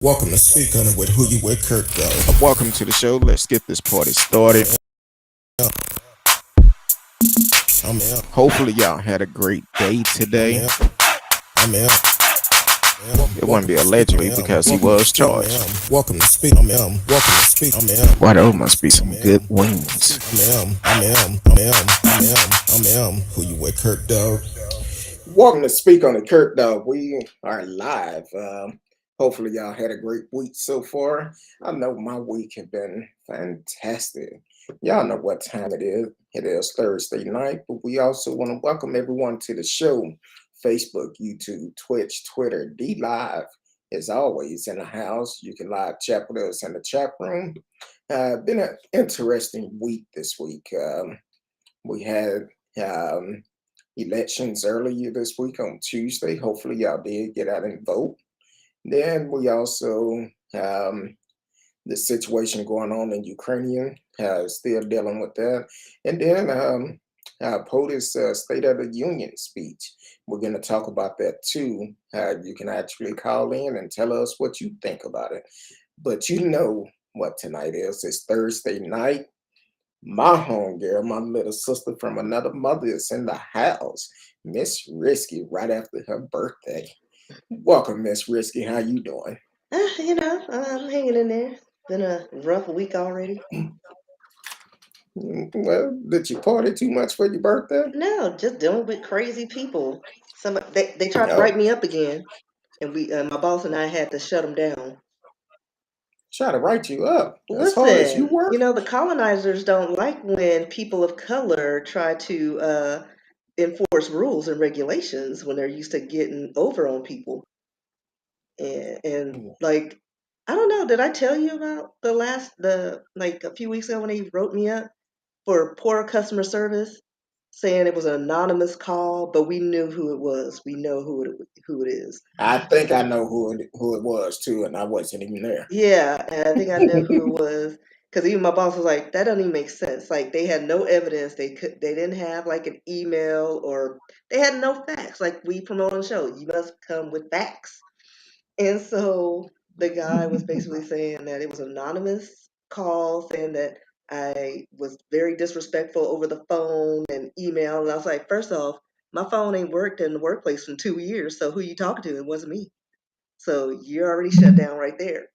Welcome to Speak On It with Who You With CurtDog. Welcome to the show. Let's get this party started. I'm out. Hopefully, y'all had a great day today. I'm out. It wouldn't be allegedly because he was charged. Welcome to Speak. Welcome to Speak. Why, those must be some good wings. I'm Who You With CurtDog. Welcome to Speak On It, CurtDog. We are live. Hopefully, y'all had a great week so far. I know my week has been fantastic. Y'all know what time it is. It is Thursday night, but we also want to welcome everyone to the show. Facebook, YouTube, Twitch, Twitter, D Live is always in the house. You can live chat with us in the chat room. Been an interesting week this week. We had elections earlier this week on Tuesday. Hopefully, y'all did get out and vote. Then we also the situation going on in Ukraine, still dealing with that. And then POTUS State of the Union speech. We're going to talk about that too. You can actually call in and tell us what you think about it. But you know what tonight is. It's Thursday night. My homegirl, my little sister from another mother is in the house. Miss Risky, right after her birthday. Welcome, Miss Risky. How you doing? I'm hanging in there. Been a rough week already. Well, did you party too much for your birthday? No, just dealing with crazy people. They tried to No. write me up again, and my boss and I had to shut them down. Try to write you up as hard as you Listen, work. the colonizers don't like when people of color try to enforce rules and regulations when they're used to getting over on people. And like, I don't know, did I tell you about a few weeks ago when they wrote me up for poor customer service, saying it was an anonymous call, but we knew who it was. We know who it is. I think I know who it was too, and I wasn't even there. Yeah, and I think I knew who it was because even my boss was like, "That doesn't even make sense." Like they had no evidence. They didn't have like an email or they had no facts. Like we promote on the show, you must come with facts. And so the guy was basically saying that it was an anonymous call, saying that I was very disrespectful over the phone and email. And I was like, first off, my phone ain't worked in the workplace in 2 years. So who you talking to? It wasn't me. So you're already shut down right there.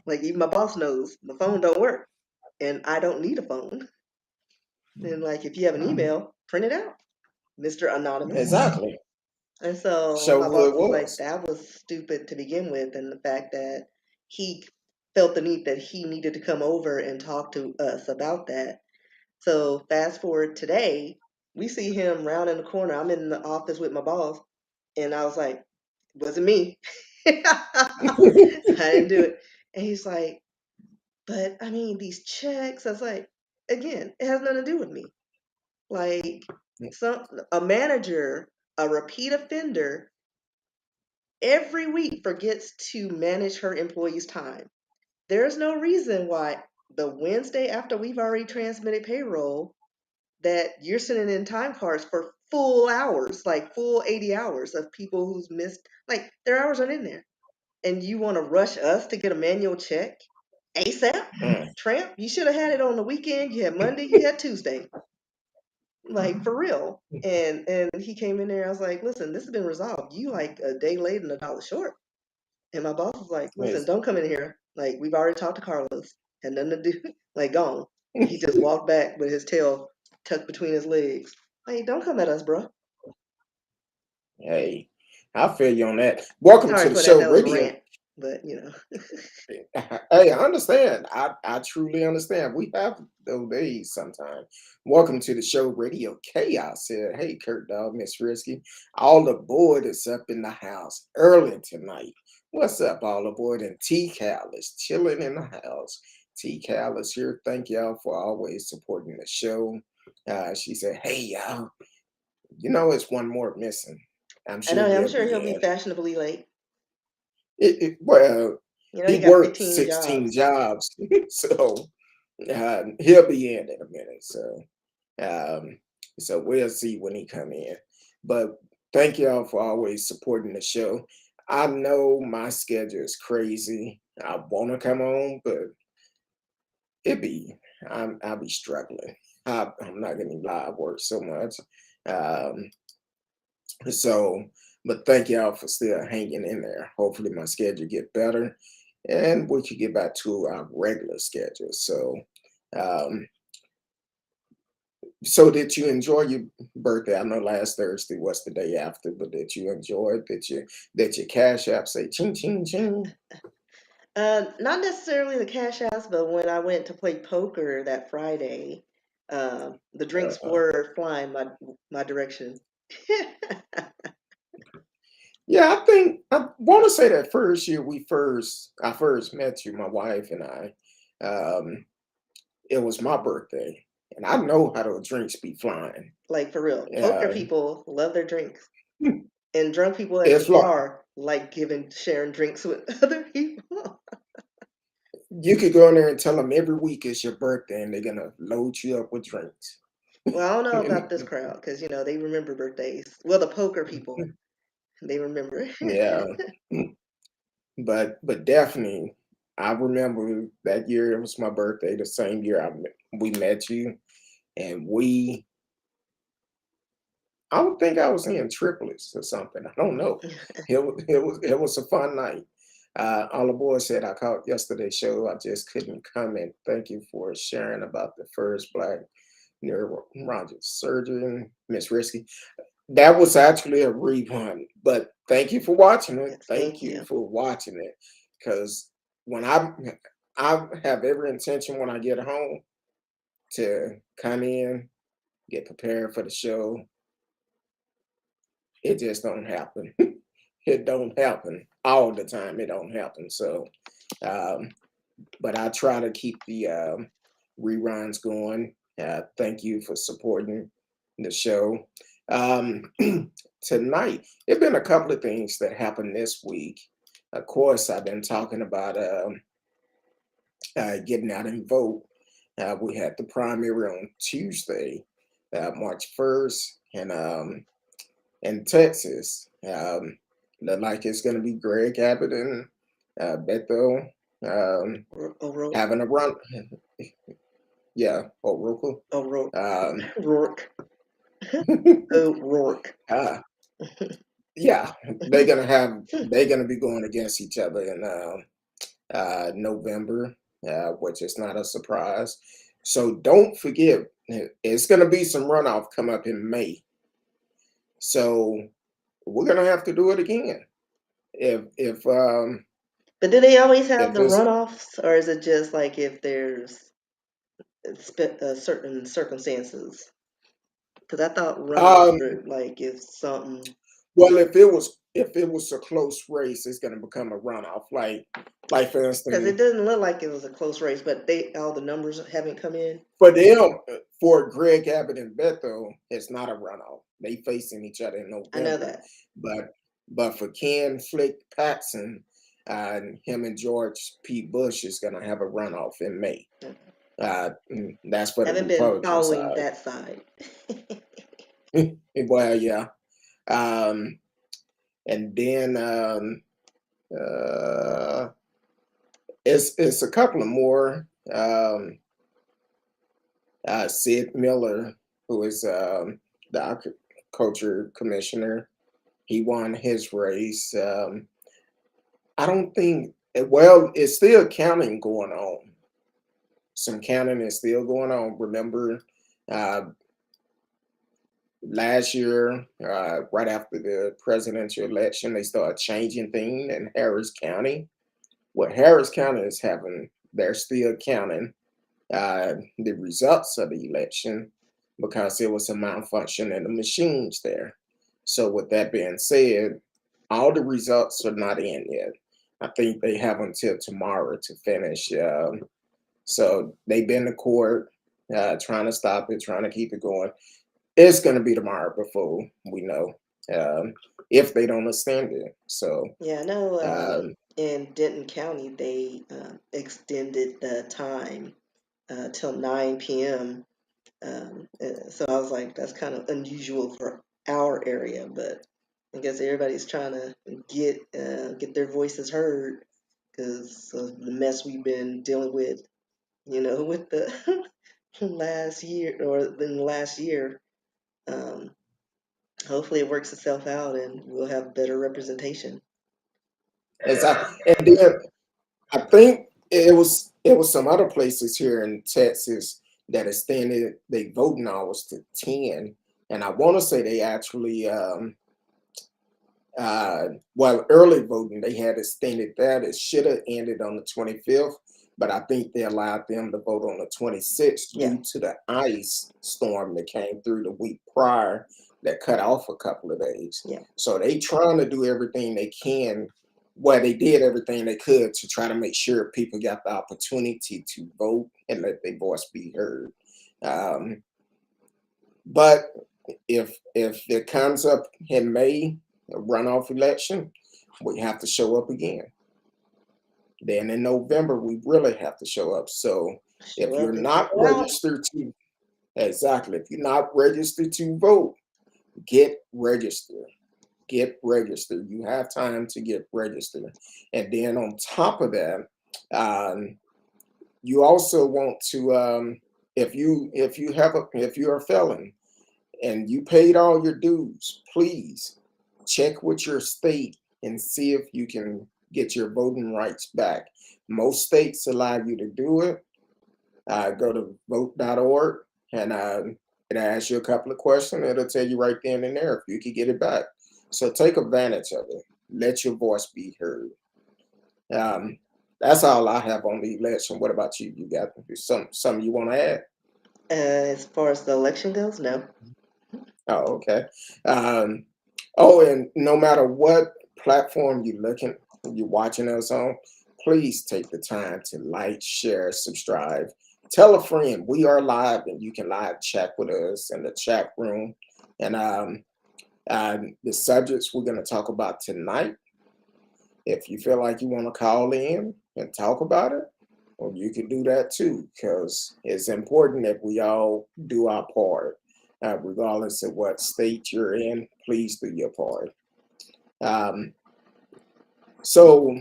Like even my boss knows my phone don't work and I don't need a phone. And like if you have an email, print it out, Mr. Anonymous. Exactly. And so Show my who boss it was like, was. that was stupid to begin with. And the fact that he felt the need that he needed to come over and talk to us about that. So fast forward today, we see him round in the corner. I'm in the office with my boss. And I was like, it wasn't me. I didn't do it. And he's like, but I mean, these checks. I was like, again, it has nothing to do with me. Like a manager, a repeat offender every week forgets to manage her employees' time. There's no reason why the Wednesday after we've already transmitted payroll that you're sending in time cards for full hours, like full 80 hours of people who's missed, like their hours aren't in there. And you want to rush us to get a manual check ASAP? Tramp, you should have had it on the weekend. You had Monday, you had Tuesday. Like for real. And he came in there. I was like, listen, this has been resolved. You like a day late and $1 short. And my boss was like, listen, Yes. don't come in here. Like, we've already talked to Carlos. Had nothing to do. Like, gone. He just walked back with his tail tucked between his legs. Like, don't come at us, bro. Hey, I feel you on that. Welcome Sorry to the for that. show, That was a radio. rant. But, Hey, I understand. I truly understand. We have those days sometimes. Welcome to the show, Radio Chaos. Said, hey, CurtDog, Miss Risky. All aboard is up in the house early tonight. What's up, all aboard? And T Cal is chilling in the house. T Cal is here. Thank y'all for always supporting the show. She said, hey, y'all, it's one more missing. I'm I sure know, I'm he'll sure be he'll be in. fashionably late. Well, He he got worked 15 16 jobs. jobs, so he'll be in a minute. Um, so we'll see when he come in. But thank y'all for always supporting the show. I know my schedule is crazy. I want to come on, but it be I'll be struggling. I'm not gonna lie, I work so much. Um, so, but thank y'all for still hanging in there. Hopefully, my schedule get better, and we can get back to our regular schedule. Um, so did you enjoy your birthday? I know last Thursday was the day after, but did you enjoy it? Did your cash app say ching ching ching? Not necessarily the cash apps, but when I went to play poker that Friday, the drinks Uh, were flying my direction. yeah, I think I want to say that first year I first met you, my wife and I. Um, it was my birthday, and I know how those drinks be flying. Like for real, poker Uh, people love their drinks, and drunk people at the it's like bar like sharing drinks with other people. you could go in there and tell them every week is your birthday, and they're gonna load you up with drinks. Well, I don't know about this crowd because they remember birthdays. Well, the poker people, they remember. Yeah, but definitely, I remember that year. It was my birthday, the same year we met you, and I don't think I was in triplets or something. I don't know. It was a fun night. All the boys said I caught yesterday's show. I just couldn't come in. Thank you for sharing about the first Black neurologic surgeon, Miss Risky. That was actually a rerun, but thank you for watching it. Yes, Thank thank you you. for watching it, because when I have every intention when I get home to come in, get prepared for the show. It just don't happen. It don't happen all the time. It don't happen. So, um, but I try to keep the reruns going. Thank you for supporting the show. Um, tonight, there've been a couple of things that happened this week. Of course, I've been talking about getting out and vote. We had the primary on Tuesday, March 1st, and in Texas. Look like it's going to be Greg Abbott and Beto O'Rourke, having a run. Yeah, O'Rourke. O'Rourke, Um, Rourke, O'Rourke. uh, yeah, they're gonna be going against each other in November, which is not a surprise. So don't forget, it's gonna be some runoff come up in May. So we're gonna have to do it again. But do they always have If the it's runoffs, or is it just like if there's certain circumstances? Because I thought runoffs um, were like if something. well, if it was a close race, it's gonna become a runoff. Like for Because it instance, doesn't look like it was a close race, but all the numbers haven't come in. for them, for Greg Abbott and Beto, it's not a runoff. They facing each other in I know November. that. But for Ken Flick Patson, and him and George P. Bush is gonna have a runoff in May. That's for the Haven't been Republican following side. that side. Well, yeah. Um, and then uh, it's a couple of more. Sid Miller, who is the agriculture commissioner, he won his race. I don't think. Well, it's still counting going on. Some counting is still going on. Remember, uh, last year, right after the presidential election, they started changing things in Harris County. What Harris County is having, they're still counting the results of the election because there was a malfunction in the machines there. So, with that being said, all the results are not in yet. I think they have until tomorrow to finish. So they've been to court, trying to stop it, trying to keep it going. It's going to be tomorrow before we know, um, if they don't extend it. So, Yeah, I know. um, In Denton County, they extended the time till 9 p.m. So I was like, that's kind of unusual for our area, but I guess everybody's trying to get their voices heard because of the mess we've been dealing with, with the last year or in the last year. Um, Hopefully, it works itself out and we'll have better representation. Exactly. And then I think it was some other places here in Texas that extended their voting hours to 10. And I want to say they actually well, early voting, they had extended that. It should have ended on the 25th, but I think they allowed them to vote on the 26th Yeah, due to the ice storm that came through the week prior that cut off a couple of days. yeah. So they trying to do everything they can. Well, they did everything they could to try to make sure people got the opportunity to vote and let their voice be heard. Um, but if it comes up in May, a runoff election, we have to show up again. Then in November, we really have to show up. So Show if you're up and not show out. registered to, exactly, if you're not registered to vote, get registered. Get registered. You have time to get registered. And then on top of that, um, you also want to, if you're a felon, and you paid all your dues, please check with your state and see if you can get your voting rights back. Most states allow you to do it. Go to vote.org and it asks you a couple of questions. It'll tell you right then and there if you can get it back. So take advantage of it. Let your voice be heard. Um, that's all I have on the election. What about you? You got something you want to add? As far as the election goes, no. Oh, okay. Um, oh, and no matter what platform you're watching us on, please take the time to like, share, subscribe. Tell a friend we are live, and you can live chat with us in the chat room. And the subjects we're going to talk about tonight, if you feel like you want to call in and talk about it, well, you can do that too, because it's important that we all do our part. Regardless of what state you're in, please do your part. Um, so,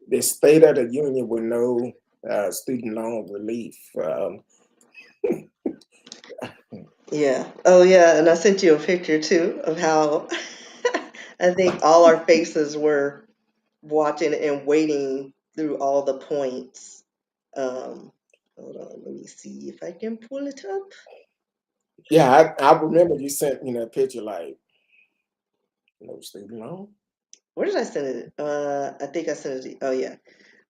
the State of the Union with no student loan relief. Yeah. Oh, yeah. And I sent you a picture too of how I think all our faces were watching and waiting through all the points. Um, Hold on, let me see if I can pull it up. Yeah, I remember you sent me that picture like no student loan. Where did I send it? I think I sent it. Oh yeah,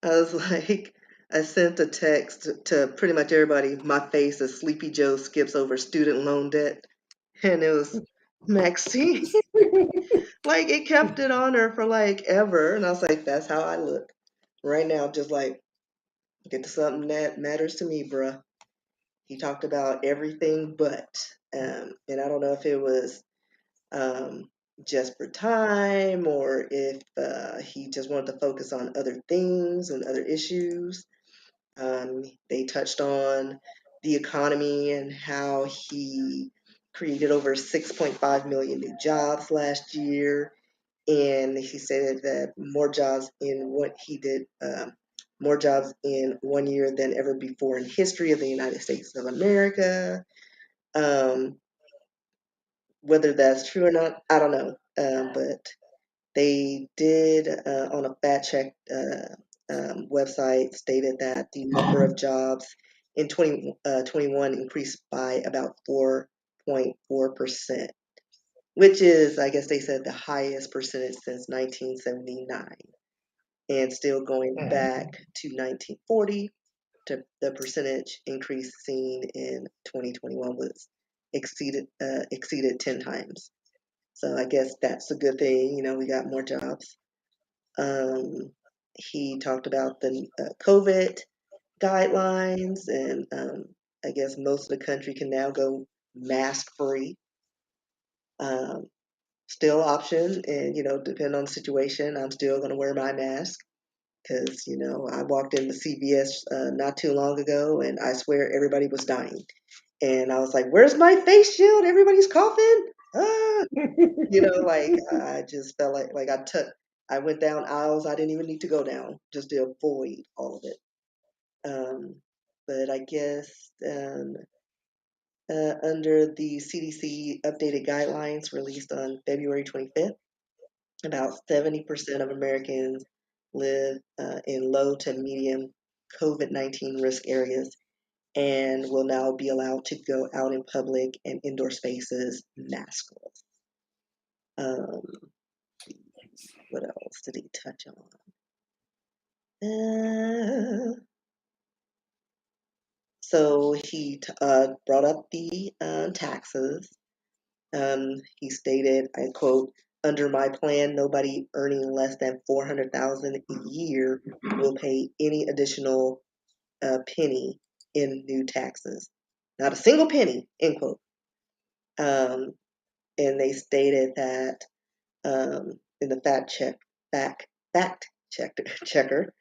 I was like, I sent a text to pretty much everybody. My face as Sleepy Joe skips over student loan debt, and it was Maxine. Like it kept it on her for like ever, and I was like, that's how I look right now. Just like get to something that matters to me, bruh. He talked about everything but, and I don't know if it was um, just for time or if he just wanted to focus on other things and other issues. They touched on the economy and how he created over 6.5 million new jobs last year. And he said that more jobs in what he did, more jobs in 1 year than ever before in history of the United States of America. Um, Whether that's true or not, I don't know. But they did, on a fact check website, stated that the number of jobs in 2021 increased by about 4.4%, which is, I guess they said, the highest percentage since 1979. And still going Mhm. back to 1940, to the percentage increase seen in 2021 was exceeded 10 times. So I guess that's a good thing. We got more jobs. Um, he talked about the COVID guidelines, and I guess most of the country can now go mask free. Um, Still option, and depending on the situation, I'm still going to wear my mask because I walked into CVS not too long ago, and I swear everybody was dying, and I was like, "Where's my face shield? Everybody's coughing." ah, like I just felt like I went down aisles I didn't even need to go down just to avoid all of it. But I guess under the CDC updated guidelines released on February 25th, about 70% of Americans live in low to medium COVID-19 risk areas and will now be allowed to go out in public and indoor spaces maskless. Um, what else did he touch on? So he brought up the taxes. He stated, I quote, "Under my plan, nobody earning less than 400,000 a year will pay any additional penny in new taxes, not a single penny." End quote. And they stated that in the fact checker,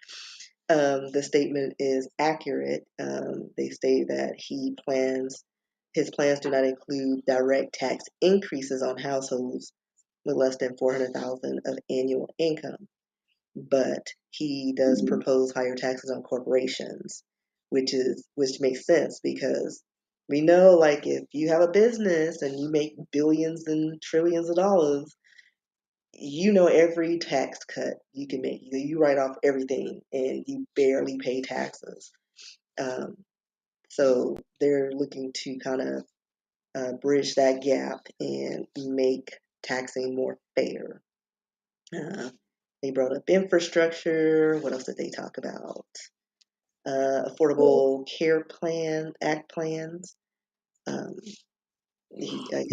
the statement is accurate. They state that his plans do not include direct tax increases on households with less than 400,000 of annual income, but he does propose higher taxes on corporations, which makes sense because we know, like, if you have a business and you make billions and trillions of dollars, every tax cut you can make. You write off everything and you barely pay taxes. So they're looking to kind of bridge that gap and make taxing more fair. They brought up infrastructure. What else did they talk about? Affordable Care Act plans. Um,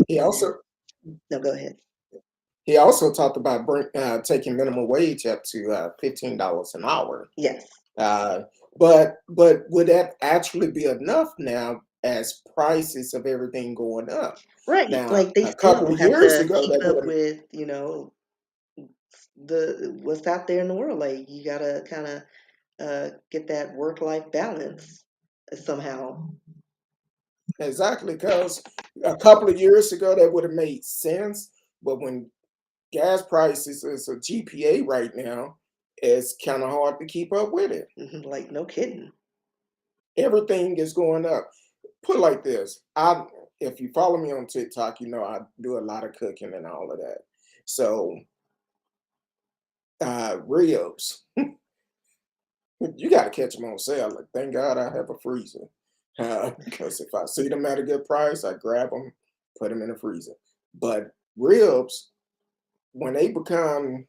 He also no, go ahead. he also talked about taking minimum wage up to $15 an hour. Yes. But would that actually be enough now as prices of everything going up? Right. Now, Like they a couple still of have years to ago, keep that up would have with, the what's out there in the world. Like you gotta kind of get that work-life balance somehow. exactly because a couple of years ago that would have made sense. But when gas prices is a GPA right now, it's kind of hard to keep up with it. Like no kidding. Everything is going up. Put it like this: if you follow me on TikTok, you know I do a lot of cooking and all of that. So ribs, you got to catch them on sale. Like, thank God I have a freezer. Because if I see them at a good price, I grab them, put them in the freezer. But ribs, when they become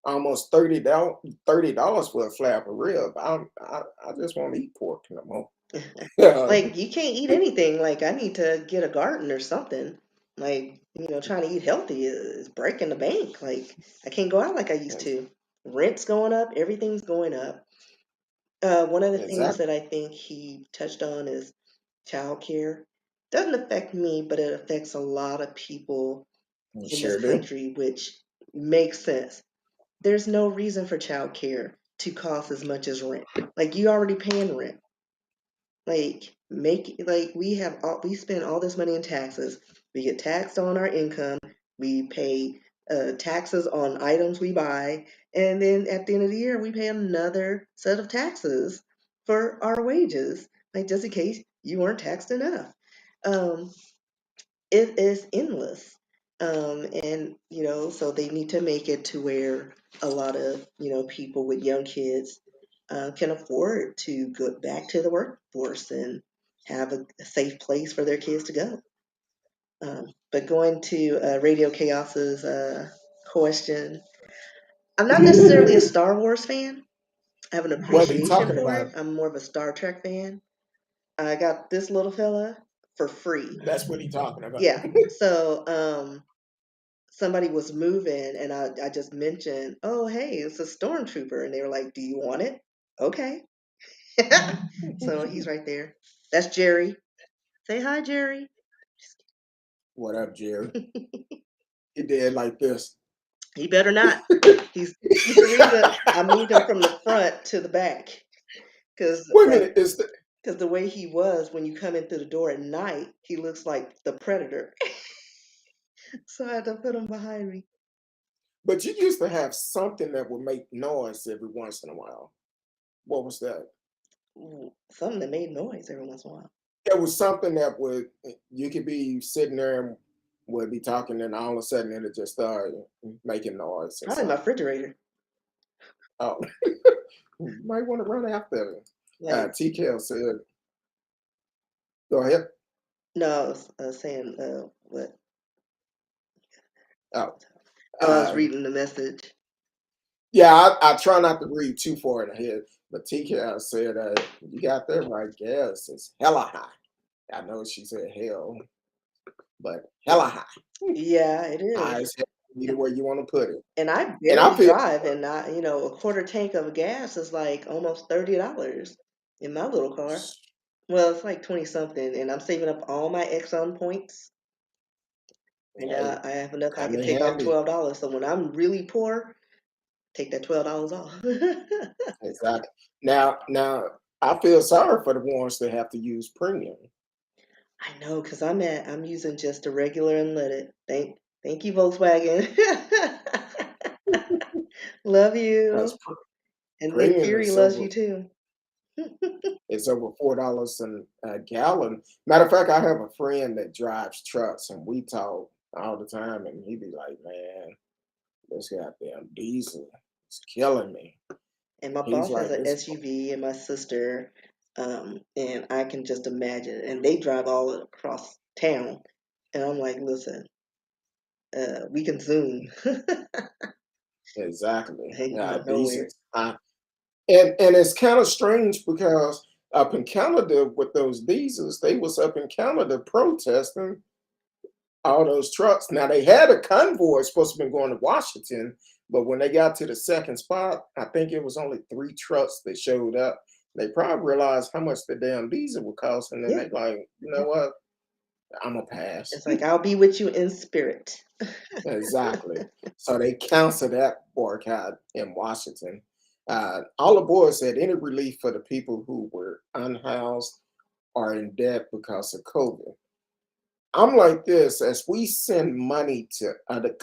almost $30 for a flap of rib, I just won't eat pork no more. Like you can't eat anything. Like I need to get a garden or something. Like, trying to eat healthy is breaking the bank. Like I can't go out like I used to. Rent's going up, everything's going up. One of the things Exactly. that I think he touched on is childcare. Doesn't affect me, but it affects a lot of people You in this sure do. country, which makes sense. There's no reason for childcare to cost as much as rent. Like you already paying rent. We spend all this money in taxes. We get taxed on our income. We pay taxes on items we buy, and then at the end of the year, we pay another set of taxes for our wages, like just in case you weren't taxed enough. Um, it is endless. And so they need to make it to where a lot of people with young kids can afford to go back to the workforce and have a safe place for their kids to go. But going to Radio Chaos's question, I'm not necessarily a Star Wars fan. I have an What are you appreciation talking for it. about? I'm more of a Star Trek fan. I got this little fella for free. That's what he talking about. Yeah. So somebody was moving and I just mentioned, oh, hey, it's a stormtrooper. And they were like, do you want it? Okay. So he's right there. That's Jerry. Say hi, Jerry. What up, Jerry? He did like this. He better not. He's the reason I moved him from the front to the back. Because, Wait a like, minute, is the because the way he was when you come in through the door at night, he looks like the predator. So I had to put them behind me. But you used to have something that would make noise every once in a while. What was that? Ooh, something that made noise every once in a while. It was something that would you could be sitting there and would be talking, and all of a sudden it'll just start making noise or Probably my something. refrigerator. Oh, you might want to run after it. Like, TKL said, "Go ahead." no, I was saying, what? Oh, Oh, I was um, reading the message. yeah, I try not to read too far in ahead, but TKL said, "You got that right, gas it's hella high." I know she said hell, but hella high, Yeah, it high is. as hell, either And way you want to put it. and I And I barely feel drive, and a quarter tank of gas is like almost $30 in my little car. Well, it's like 20 something, and I'm saving up all my Exxon points. And hey, now I have enough I come can in take off handy. $12. So when I'm really poor, take that $12 off. Exactly. Now I feel sorry for the ones that have to use premium. I know, because I'm using just a regular unleaded. Thank you, Volkswagen. Love Because you. And Nick premium Fury is loves over you too. it's over $4 a gallon. Matter of fact, I have a friend that drives trucks, and we talk all the time, and he be like, "Man, this goddamn diesel is killing me." And my He's boss has like, an "It's SUV, and my sister, and I can just imagine. And they drive all across town, and I'm like, listen, we can Zoom. exactly Ain't going diesel." nowhere. And it's kind of strange because up in Canada with those diesels, they was up in Canada protesting all those trucks. Now they had a convoy supposed to be going to Washington, but when they got to the second spot, I think it was only 3 trucks that showed up. They probably realized how much the damn diesel would cost, and then Yeah, they like, you know yeah. what? I'm gonna pass. It's like I'll be with you in spirit. Exactly. So they canceled that boycott in Washington. All the boys said any relief for the people who were unhoused or in debt because of COVID. I'm like this: as we send money to other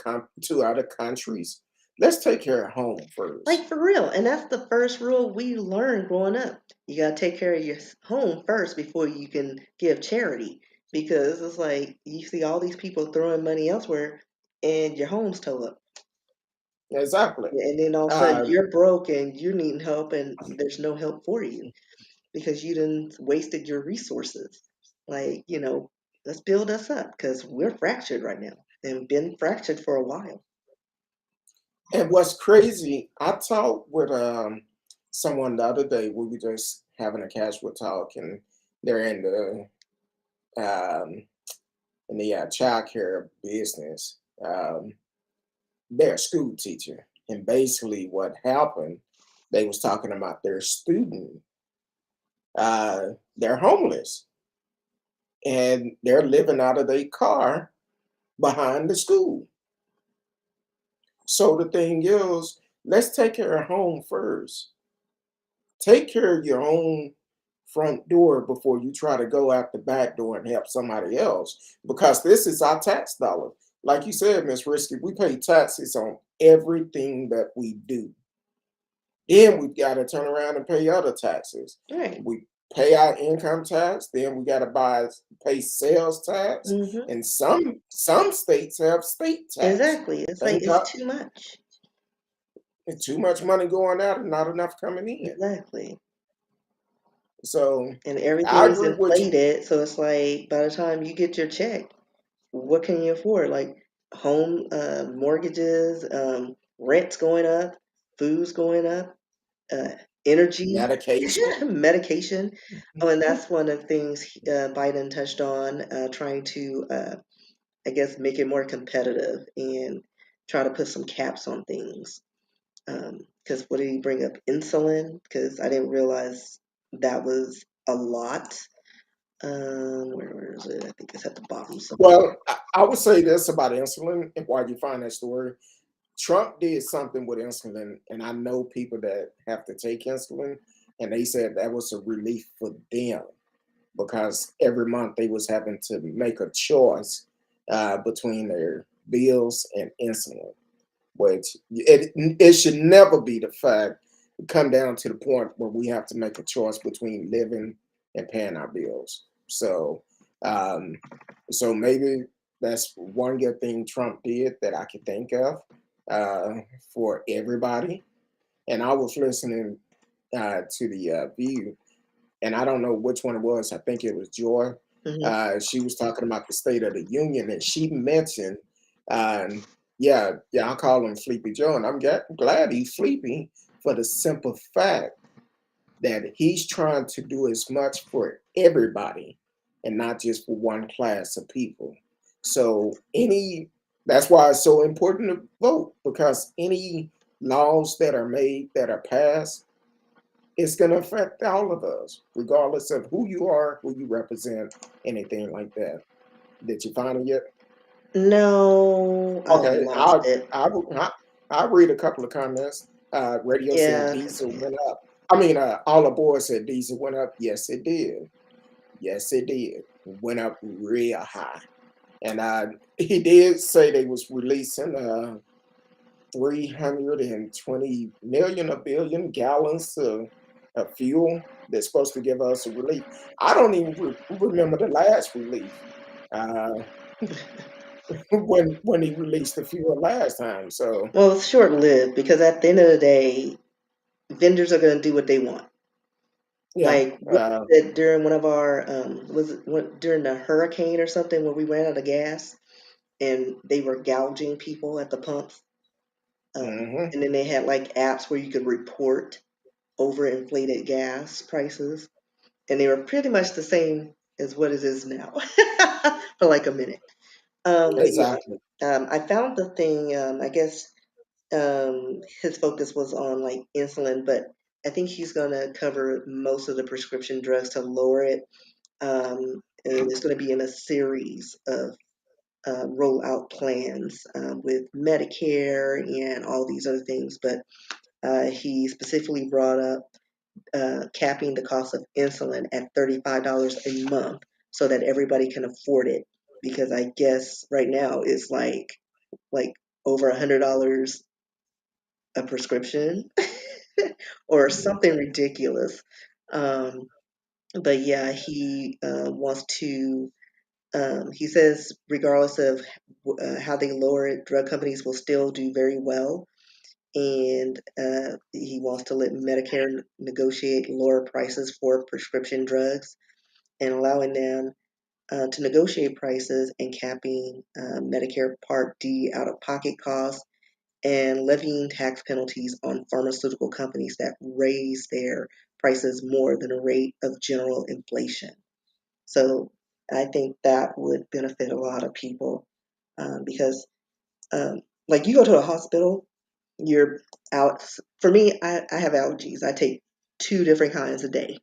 countries, let's take care of home Like first. for real. And that's the first rule we learned growing up. You gotta take care of your home first before you can give charity. Because it's like you see all these people throwing money elsewhere and your home's towed up. Exactly. And then all of a sudden Uh, you're broke and you're needing help and there's no help for you because you didn't wasted your resources. Like, let's build us up because we're fractured right now and been fractured for a while. and what's crazy, I talked with someone the other day. We were just having a casual talk, and they're um, in the child care business. They're a school teacher, and basically what happened, they was talking about their student. They're homeless, and they're living out of their car behind the school. So the thing is, let's take care of home first. Take care of your own front door before you try to go out the back door and help somebody else, because this is our tax dollar. Like you said, Miss Risky, we pay taxes on everything that we do. Then we got to turn around and pay other taxes. Right. We pay our income tax. Then we got to pay sales tax, Mm-hmm. and some states have state tax. Exactly. It's like Thank it's God, too much. too much money going out and not enough coming in. Exactly. So And I everything is agree with you. inflated. So it's like by the time you get your check, what can you afford? Like home mortgages, rent's going up, food's going up, uh, energy, Medication. medication. Oh, and that's one of the things Biden touched on, trying to, I guess, make it more competitive and try to put some caps on things. Because what did he bring up? Insulin? Because I didn't realize that was a lot. Where is it? I think it's at the bottom somewhere. Well, I would say this about insulin, and why you find that story. Trump did something with insulin, and I know people that have to take insulin, and they said that was a relief for them because every month they was having to make a choice between their bills and insulin, which it should never be the fact come down to the point where we have to make a choice between living and paying our bills. Um, so maybe that's one good thing Trump did that I can think of for everybody. And I was listening to the View, and I don't know which one it was. I think it was Joy. Hmm. She was talking about the State of the Union, and she mentioned, yeah, yeah, I call him Sleepy Joe, and I'm glad he's sleepy for the simple fact that he's trying to do as much for everybody and not just for one class of people. So that's why it's so important to vote, because any laws that are made, that are passed, it's going to affect all of us, regardless of who you are, who you represent, anything like that. Did you find it yet? No, I Okay, lost it. I'll read a couple of comments. Radio said Yeah. diesel went up. I mean, all aboard said diesel went up. Yes, it did. Yes, it did. Went up real high. And he did say they was releasing 320 million, a billion gallons of fuel that's supposed to give us a relief. I don't even remember the last relief uh, when he released the fuel last time. So Well, it's short lived because at the end of the day, vendors are going to do what they want. yeah, Like what is it during one of our was it during the hurricane or something where we ran out of gas and they were gouging people at the pumps, hmm and then they had like apps where you could report overinflated gas prices, and they were pretty much the same as what it is now for like a minute. But yeah, exactly. I found the thing. I guess his focus was on like insulin, but I think he's gonna cover most of the prescription drugs to lower it. And it's going to be in a series of rollout plans with Medicare and all these other things. But he specifically brought up capping the cost of insulin at $35 a month so that everybody can afford it. Because I guess right now it's like over $100 a prescription or something ridiculous. Um, but yeah, he wants to. He says, regardless of how they lower it, drug companies will still do very well. And he wants to let Medicare negotiate lower prices for prescription drugs and allowing them to negotiate prices and capping Medicare Part D out of pocket costs and levying tax penalties on pharmaceutical companies that raise their prices more than a rate of general inflation. So I think that would benefit a lot of people because, like, you go to a hospital, you're out. For me, I have allergies. I take two different kinds a day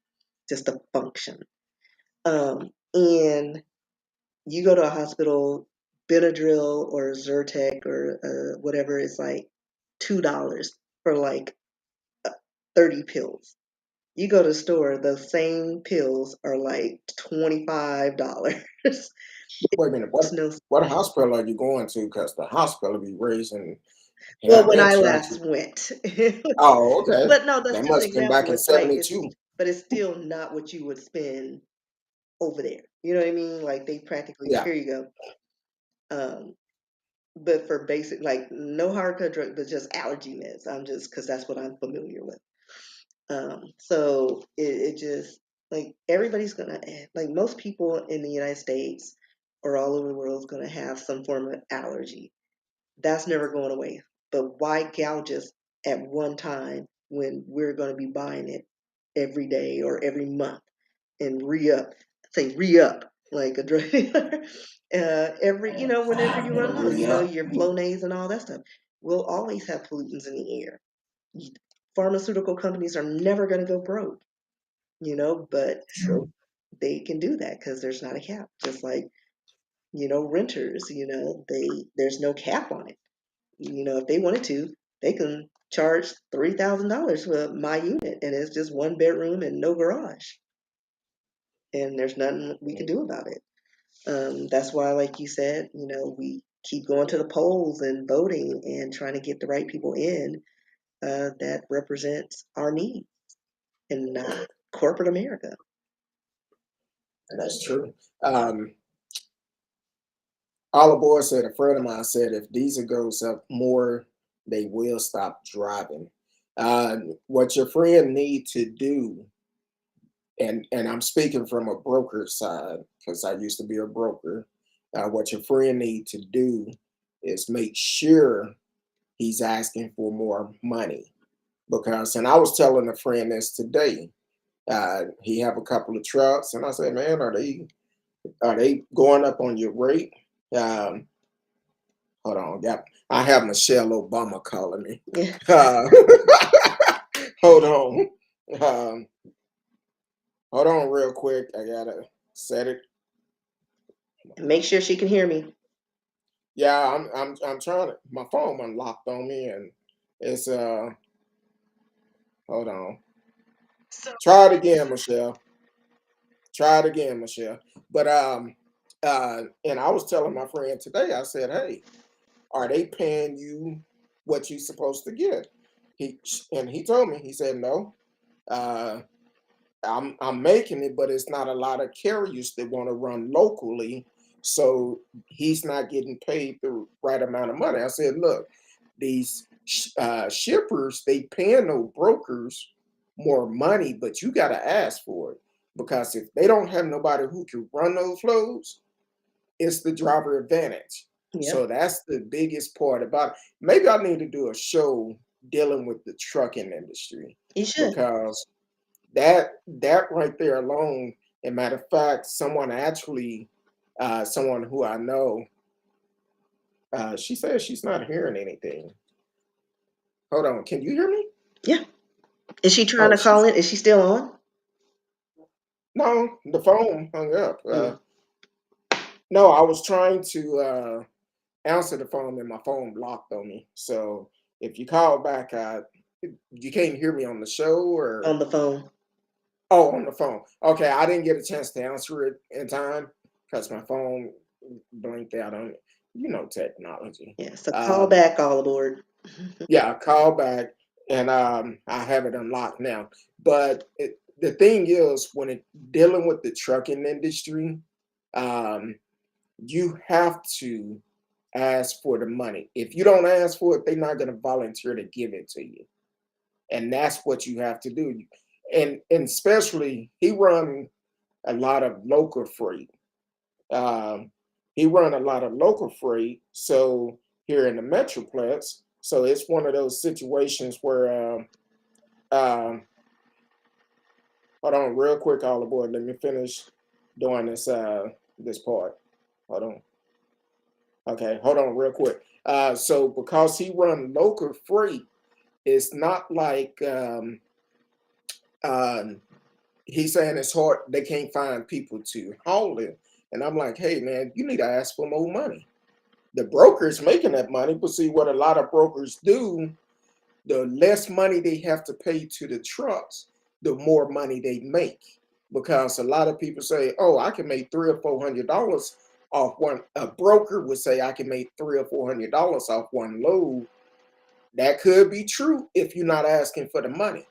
just to function. And you go to a hospital, Benadryl or Zyrtec or whatever is like $2 for like 30 pills. You go to the store, the same pills are like $25. Wait a minute. There's no. What hospital are you going to? Because the hospital be raising Well, when having I expensive. last went. Oh, okay. But no, that's That just an must have been back example. in It's like '72. but it's still not what you would spend over there. You know what I mean? Like they practically Yeah, here you go. Um, but for basic like no hard cut drug, but just allergy meds. I'm just because that's what I'm familiar with. So it just like everybody's gonna like most people in the United States or all over the world is gonna have some form of allergy. That's never going away. But why gouge us at one time when we're going to be buying it every day or every month and re up? Say re up like a drug dealer. Every whenever you run low, yeah, your Flonase and all that stuff. We'll always have pollutants in the air. Pharmaceutical companies are never going to go broke, but true. they can do that because there's not a cap. Just like renters, there's no cap on it. If they wanted to, they can charge $3,000 for my unit, and it's just one bedroom and no garage, and there's nothing we can do about it. That's why, like you said, keep going to the polls and voting and trying to get the right people in that represents our needs and not corporate America. That's true. All aboard said a friend of mine said if diesel goes up more, they will stop driving. What your friend need to do, and I'm speaking from a broker side because I used to be a broker. What your friend need to do is make sure he's asking for more money because, and I was telling a friend this today. He have a couple of trucks, and I said, man, are they going up on your rate? Um, Hold on, I have Michelle Obama calling me. Yeah. Uh, hold on, um, hold on, real quick. I gotta set it. Make sure she can hear me. Yeah, I'm trying to. My phone unlocked on me, and it's Hold on. Try it again, Michelle. Try it again, Michelle. But and I was telling my friend today. I said, hey, are they paying you what you're supposed to get? He told me. He said no. Uh, I'm making it, but it's not a lot of carriers that want to run locally, so he's not getting paid the right amount of money. I said, look, these shippers they paying no brokers more money, but you got to ask for it because if they don't have nobody who can run those loads, it's the driver advantage. Yep, So that's the biggest part about it. Maybe I need to do a show dealing with the trucking industry you should. because that right there alone, and matter of fact, someone actually, someone who I know, she says she's not hearing anything. Hold on, can you hear me? Yeah. Is she trying Oh, to call she's in? Is she still on? no, the phone hung up. Mm. No, I was trying to answer the phone and my phone blocked on me. So if you call back, you can't hear me on the show On or the phone. oh, on the phone. Okay, I didn't get a chance to answer it in time because my phone blinked out on it. You know, technology. Yeah. So call Um, back, all aboard. yeah, call back, and I have it unlocked now. But the thing is, when it dealing with the trucking industry, um, you have to ask for the money. If you don't ask for it, they're not going to volunteer to give it to you, and that's what you have to do. And especially he run a lot of local freight. Um, he run a lot of local freight, so here in the Metroplex. So it's one of those situations where, um, hold on, real quick, all aboard. Let me finish doing this part. Hold on. Okay, hold on, real quick. So because he run local freight, it's not like um, he's saying it's hard. They can't find people to haul it, and I'm like, hey man, you need to ask for more money. The broker's making that money, but see what a lot of brokers do, the less money they have to pay to the trucks, the more money they make. Because a lot of people say, oh, I can make $300 or $400 off one. A broker would say I can make $300 or $400 off one load. That could be true if you're not asking for the money.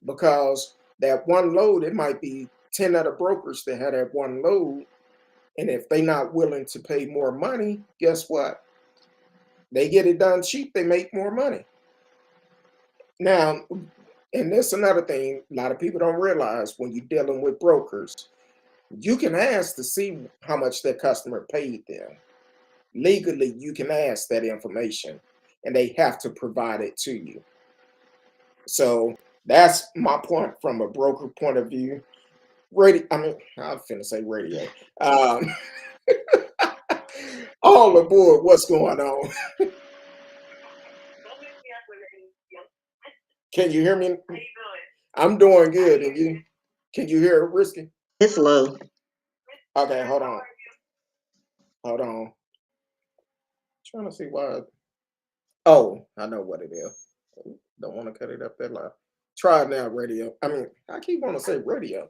Because that one load, it might be 10 other brokers that had that one load. And if they're not willing to pay more money, guess what? They get it done cheap, they make more money. Now, and that's another thing a lot of people don't realize when you're dealing with brokers. You can ask to see how much their customer paid them. Legally, you can ask that information and they have to provide it to you. So that's my point from a broker point of view. Radio, I mean, I'm finna say radio. Um, all aboard, what's going on? Can you hear me? I'm doing good, and you? Can you hear it, Risky? It's low. Okay, hold on, hold on. Trying to see why. Oh, I know what it is. Don't want to cut it up that loud. Try it now, radio. I mean, I keep wanting to say radio.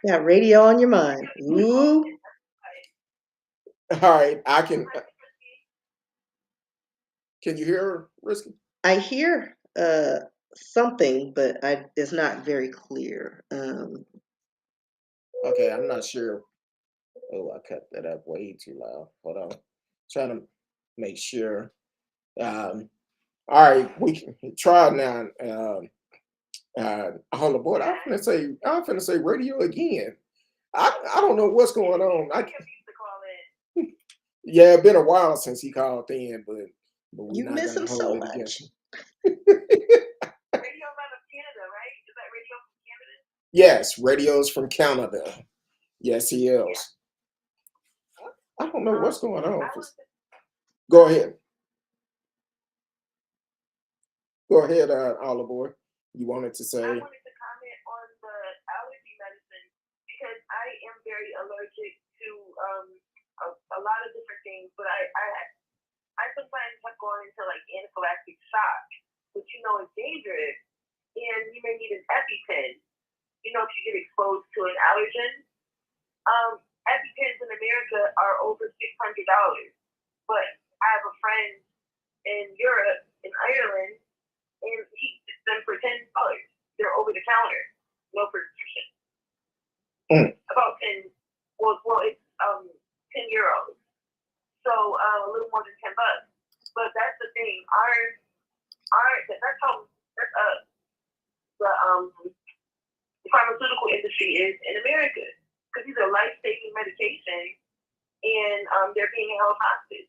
Got radio on your mind. Ooh. All right, I can. Can you hear Risky? I hear something, but it's not very clear. Okay, I'm not sure. Oh, I cut that up way too loud. Hold on. Trying to make sure. Um, all right, we can try now. Hold on, boy. I'm finna say radio again. I don't know what's going on. Yeah, it's been a while since he called in, but we're You not miss gonna him hold so it against much. him. Yes, radio's from Canada. Yes, he is. I don't know what's going on. Go ahead. Go ahead, Olive Boy. You wanted to say. Mm.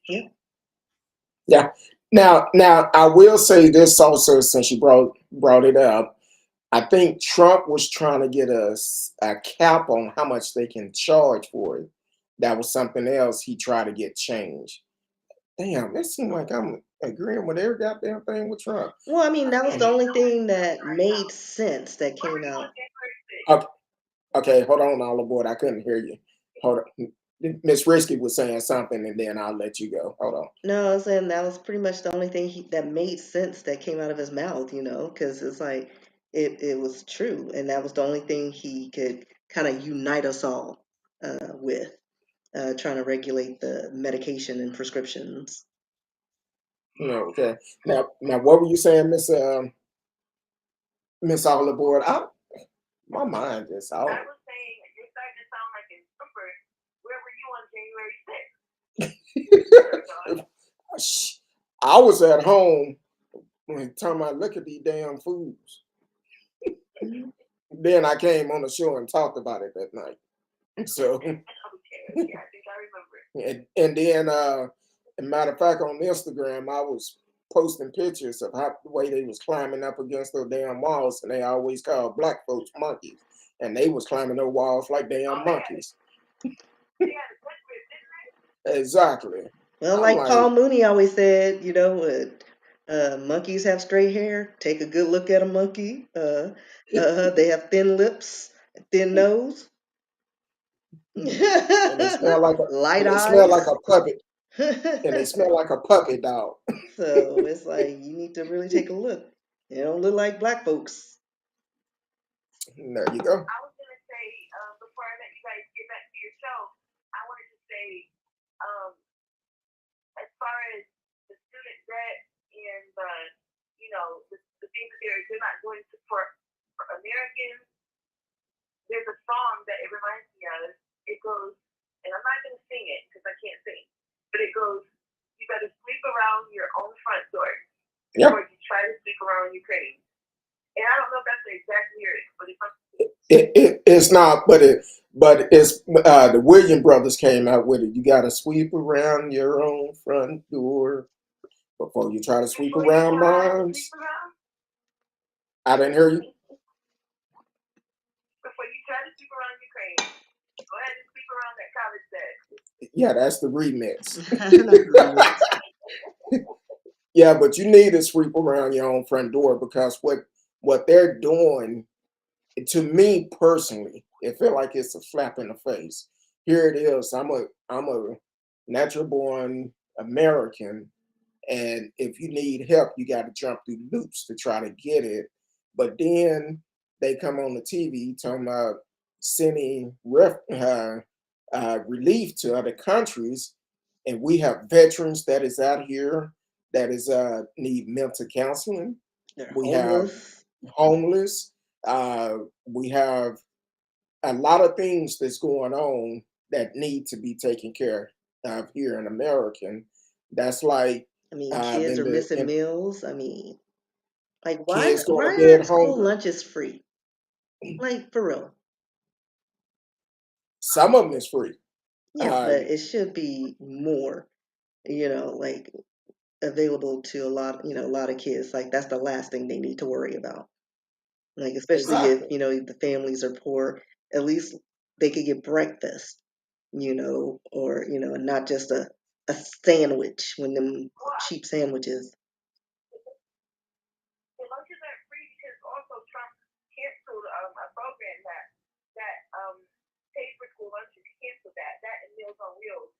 Yeah. Yeah. Now I will say this also, since you brought it up. I think Trump was trying to get a cap on how much they can charge for it. That was something else he tried to get changed. Damn, it seemed like I'm agreeing with every goddamn thing with Trump. Well, I mean, that was the And only thing that made sense that came out. okay, okay, hold on, all aboard. I couldn't hear you. Hold on. Miss Risky was saying something, and then I'll let you go. Hold on. No, I was saying that was pretty much the only thing that made sense that came out of his mouth, because it's like it was true, and that was the only thing he could kind of unite us all with, trying to regulate the medication and prescriptions. No, okay. Now, what were you saying, Miss All aboard? My mind just out. I was at home when time I look at these damn foods. Mhm. Then I came on the show and talked about it that night. So and then as a matter of fact on Instagram I was posting pictures of how the way they was climbing up against those damn walls and they always call black folks monkeys. And they was climbing those walls like damn monkeys. Exactly. Well, I'm like Paul like, Mooney always said, monkeys have straight hair. Take a good look at a monkey. They have thin lips, thin nose, and they smell like a light and they smell like eyes. a puppet and they smell like a puppy dog. So it's like you need to really take a look. They don't look like black folks. And there you go. Yeah. It's not, but it's the William brothers came out with it. You got to sweep around your own front door before you try to sweep around mine. I didn't hear you. Yeah, that's the remix. Not the remix. Yeah, but you need to sweep around your own front door because what they're doing to me personally, it feel like it's a slap in the face. Here it is. I'm a natural born American, and if you need help, you got to jump through loops to try to get it. But then they come on the TV talking about sending relief to other countries, and we have veterans that is out here that is need mental counseling. They're We have homeless. homeless. Uh, we have a lot of things that's going on that need to be taken care of here in America. That's like I mean, kids are missing in meals. I mean, like kids going to why bed aren't school hungry. lunches free? Like for real. Some of them is free. Yeah, Uh, but it should be more, like available to a lot of kids. Like that's the last thing they need to worry about. Like especially if, exactly. the families are poor, at least they could get breakfast, or, not just a sandwich when them cheap sandwiches. The lunches aren't free because also Trump canceled a program that paid for school lunches. He canceled that and Meals on Wheels.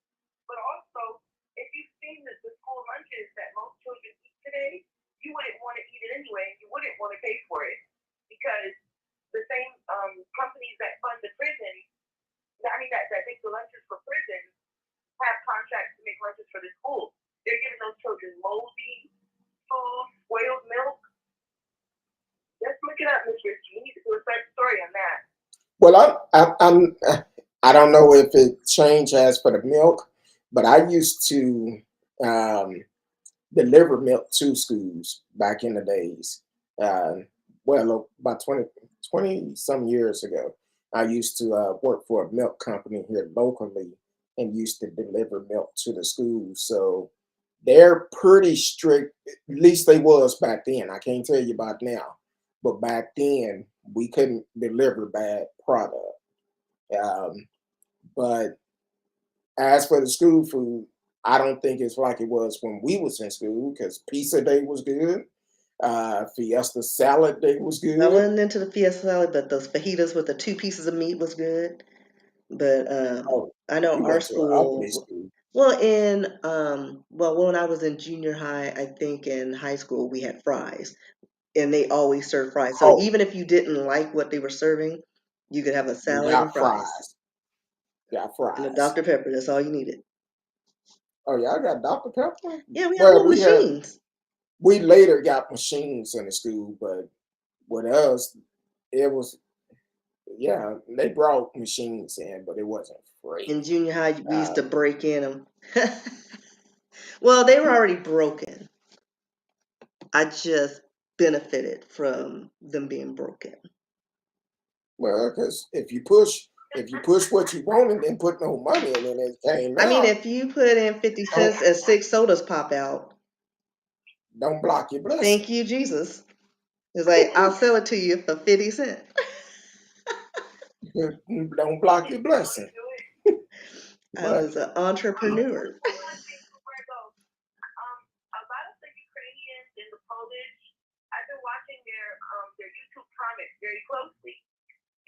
But also, if you've seen the school lunches that most children eat today, you wouldn't want to eat it anyway. You wouldn't want to pay for it because the same companies that fund the prison, I mean that make the lunches for prisons, have contracts to make lunches for the schools. They're giving those children moldy food, spoiled milk. Let's look it up, Miss Richie. You need to do a search story on that. Well, I don't know if it changed as for the milk, but I used to um, deliver milk to schools back in the days. Uh, well, about 20 some years ago, I used to work for a milk company here locally and used to deliver milk to the schools. So they're pretty strict, at least they was back then. I can't tell you about now, but back then we couldn't deliver bad product. Um, but as for the school food, I don't think it's like it was when we was in school because pizza day was good. Fiesta salad day was I good. wasn't into the fiesta salad, but those fajitas with the two pieces of meat was good. But Oh, I know you our went to an ugly school. school. Well, when I was in junior high, I think in high school we had fries, and they always served fries. So Oh, even if you didn't like what they were serving, you could have a you salad and got fries fries. Got and a fries. Dr. Pepper. That's all you needed. Oh, y'all got Dr. Pepper? Yeah, we had Well, little machines. we later got machines in the school, but with us, it was, yeah, they brought machines in, but it wasn't free. In junior high, we used Uh, to break in them. Well, they were already broken. I just benefited from them being broken. well, because if you push what you want and then put no money in it, it came I mean, out. if you put in 50 Don't cents and six sodas pop out, don't block your blessing. thank you, Jesus. It's like, I'll sell it to you for 50 cents. Don't block your blessing. I But was an entrepreneur. One thing before I go, a lot of the Ukrainians and the Polish, I've been watching their YouTube comments very closely,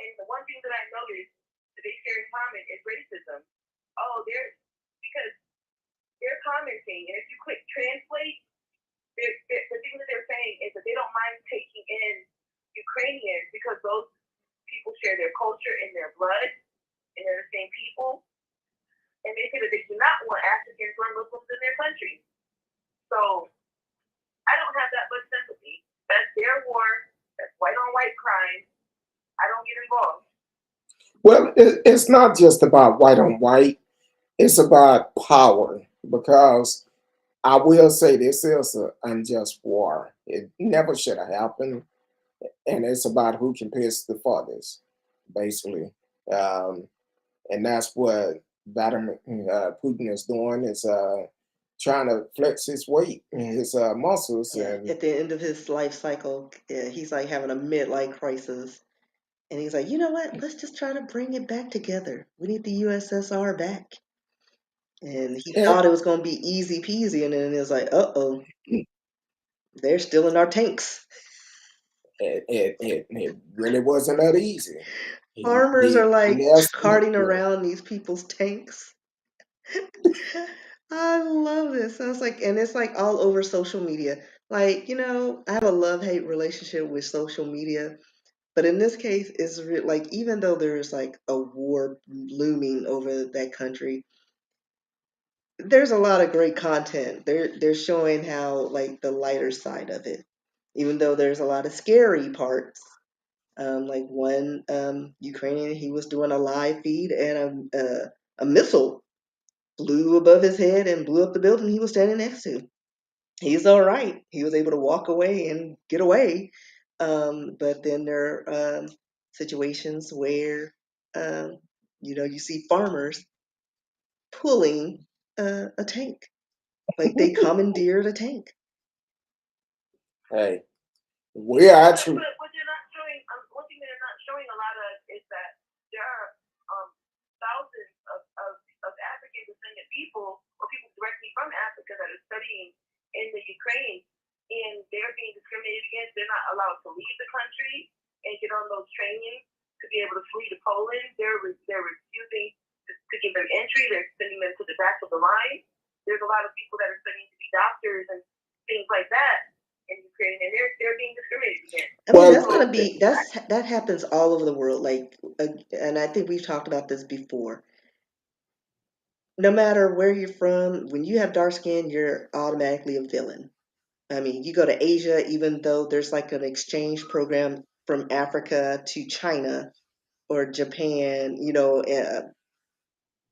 and the one thing that I noticed that they share in common is racism. Oh, because they're commenting, and if you click translate, the thing that they're saying is that they don't mind taking in Ukrainians because those people share their culture and their blood, and they're the same people, and they say that they do not want Africans or Muslims in their country. So I don't have that much sympathy. That's their war. That's white on white crime. I don't get involved. well, it's not just about white on white. It's about power because I will say this is an unjust war. It never should have happened, and it's about who can piss the farthest, basically. Um, and that's what Vladimir Putin is doing is trying to flex his weight, his muscles, Yeah, and at the end of his life cycle, yeah, he's like having a midlife crisis. And he's like, you know what? Let's just try to bring it back together. We need the USSR back. And he and thought it was going to be easy peasy. And then it was like, uh oh, they're still in our tanks. it really wasn't that easy. He Farmers are did like mess up carting there. around these people's tanks. I love this. I was like, and it's like all over social media. Like, I have a love hate relationship with social media. But in this case, it's like, even though there's like a war looming over that country, there's a lot of great content. They're showing how like the lighter side of it, even though there's a lot of scary parts. Like one Ukrainian, he was doing a live feed, and a missile flew above his head and blew up the building he was standing next to. He's all right. He was able to walk away and get away. But then there are situations where, um, you see farmers pulling a tank, like they commandeered a tank. Hey, we are actually. But what they're not showing, one thing that they're not showing a lot of is that there are thousands of African descendant people or people directly from Africa that are studying in the Ukraine, and they're being discriminated against. They're not allowed to leave the country and get on those trains to be able to flee to Poland. They're refusing to give them entry. They're sending them to the back of the line. There's a lot of people that are studying to be doctors and things like that in Ukraine, and they're being discriminated against. I mean, Well, that's gonna be that happens all over the world. Like, and I think we've talked about this before. No matter where you're from, when you have dark skin, you're automatically a villain. I mean, you go to Asia, even though there's like an exchange program from Africa to China or Japan,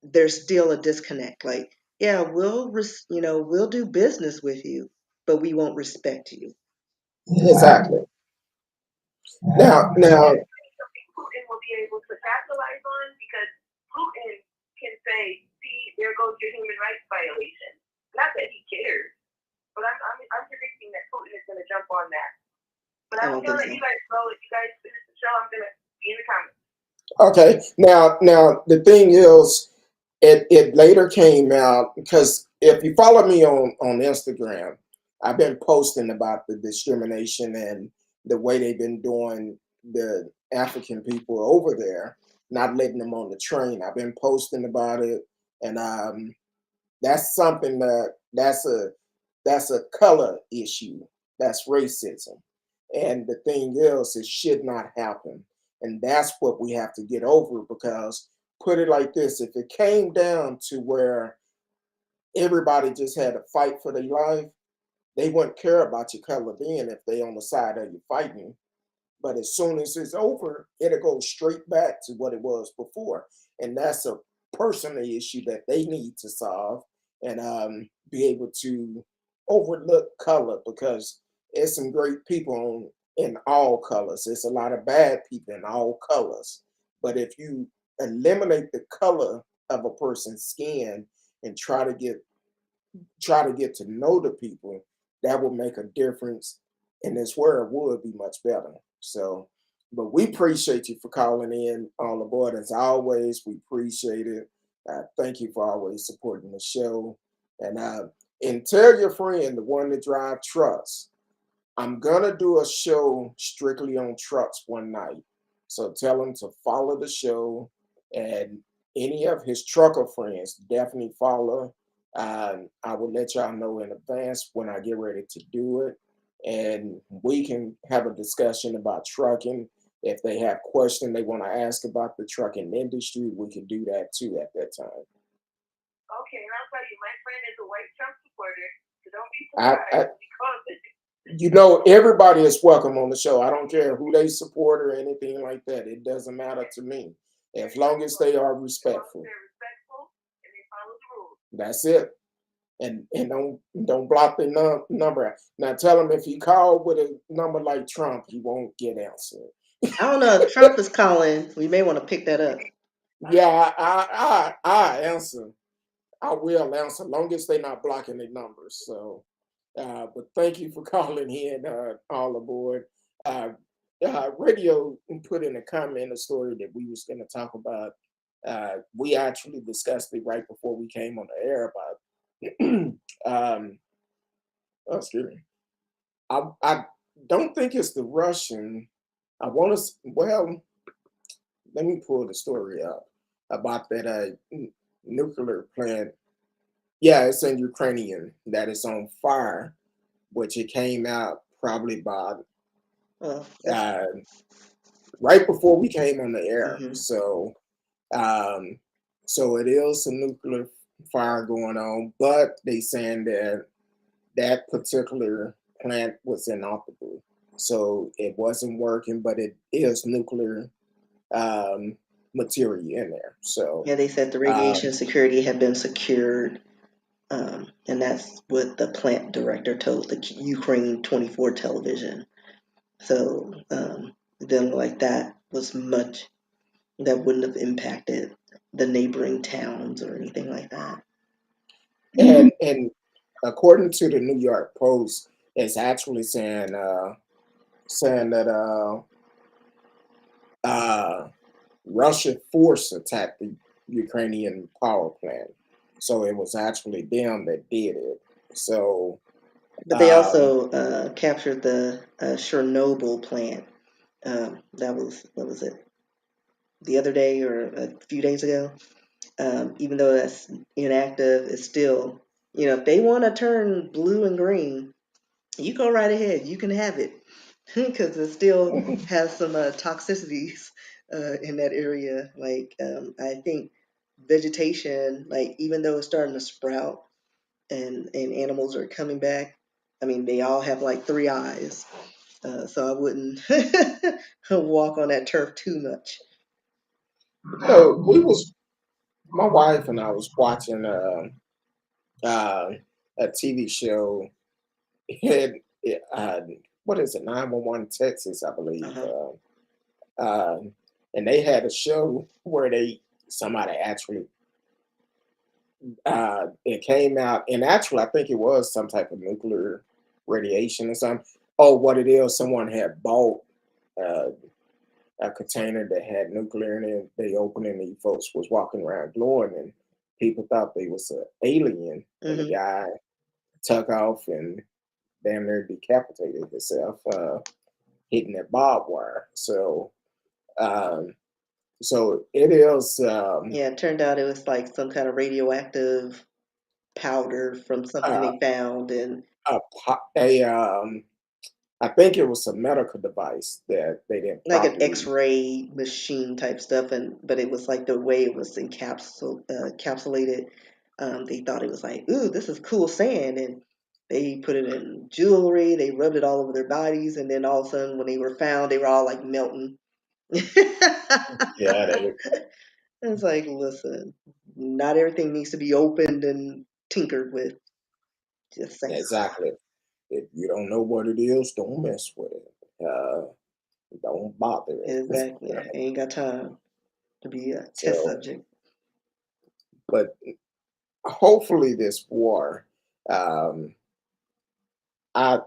there's still a disconnect. Like, yeah, we'll do business with you, but we won't respect you. exactly. Now, Something Putin will be able to capitalize on because Putin can say, "See, there goes your human rights violation." Not that he cares, but I'm predicting that Putin is going to jump on that. But I I'm don't going think to let so. you guys know. If you guys finish the show, I'm going to be in the comments. okay. Now the thing is, it later came out because if you follow me on Instagram, I've been posting about the discrimination and the way they've been doing the African people over there, not letting them on the train. I've been posting about it, and that's something that's a color issue. That's racism. And the thing is, it should not happen. And that's what we have to get over because put it like this, if it came down to where everybody just had to fight for their life, they wouldn't care about your color then if they on the side of you fighting. But as soon as it's over, it'll go straight back to what it was before. And that's a personal issue that they need to solve and be able to overlook color because there's some great people in all colors. There's a lot of bad people in all colors. But if you eliminate the color of a person's skin and try to get to know the people, that will make a difference, and this world would be much better. So, but we appreciate you for calling in all aboard as always. We appreciate it. Thank you for always supporting the show, and tell your friend, the one that drive trucks. I'm gonna do a show strictly on trucks one night. So tell him to follow the show, and any of his trucker friends definitely follow. I will let y'all know in advance when I get ready to do it, and we can have a discussion about trucking. If they have questions they want to ask about the trucking industry, we can do that too at that time. Okay, and I'll tell you, my friend is a white Trump supporter, so don't be I, surprised I because everybody is welcome on the show. I don't care who they support or anything like that. It doesn't matter to me, as long as they are respectful. they're respectful and they follow the rules. That's it. And don't block the number. Now tell him if he called with a number like Trump, he won't get answered. I don't know if Trump is calling. We may want to pick that up. Yeah, I answer. I will answer, long as they're not blocking the numbers. So, but thank you for calling in, all aboard. Uh, Radio put in a comment a story that we was going to talk about. We actually discussed it right before we came on the air about. Oh, excuse me. I don't think it's the Russian. I want to. Well, let me pull the story up about that nuclear plant. Yeah, it's in Ukrainian that it's on fire, which it came out probably about Oh, uh, right before we came on the air. hmm Um, so it is a nuclear. fire going on, but they saying that that particular plant was inoperable, so it wasn't working, but it is nuclear um, material in there. So Yeah, they said the radiation um, security had been secured, and that's what the plant director told the Ukraine 24 television. So them like that was much that wouldn't have impacted the neighboring towns or anything like that. and according to the New York Post, it's actually saying that uh, Russian force attacked the Ukrainian power plant. So it was actually them that did it. So But they um, also captured the Chernobyl plant. That was what was it? The other day or a few days ago. Even though that's inactive, it's still if they want to turn blue and green, you go right ahead. You can have it because it still has some toxicities in that area. Like I think vegetation, like even though it's starting to sprout and animals are coming back, I mean they all have like three eyes, so I wouldn't walk on that turf too much. we was my wife and I was watching uh, a TV show. It, what is it? 911 Texas, I believe. Uh-huh. Uh, and they had a show where somebody actually it came out, and actually I think it was some type of nuclear radiation or something. Oh, what it is, someone had bought uh, a container that had nuclear in it. They opened it, and these folks was walking around glowing, and people thought they was an alien. And the Hmm. guy took off and damn near decapitated himself, hitting that barbed wire. Um, so it is Yeah, it turned out it was like some kind of radioactive powder from something uh, they found, and a I think it was a medical device that they didn't like an properly. X-ray machine type stuff, and but it was like the way it was encapsulated. They thought it was like, ooh, this is cool sand, and they put it in jewelry. They rubbed it all over their bodies, and then all of a sudden, when they were found, they were all like melting. Yeah, they It's like, listen, not everything needs to be opened and tinkered with. Just saying. exactly. If you don't know what it is, don't mess with it. Don't bother it. Exactly. Ain't got time to be a test So, subject. but hopefully this war, um, I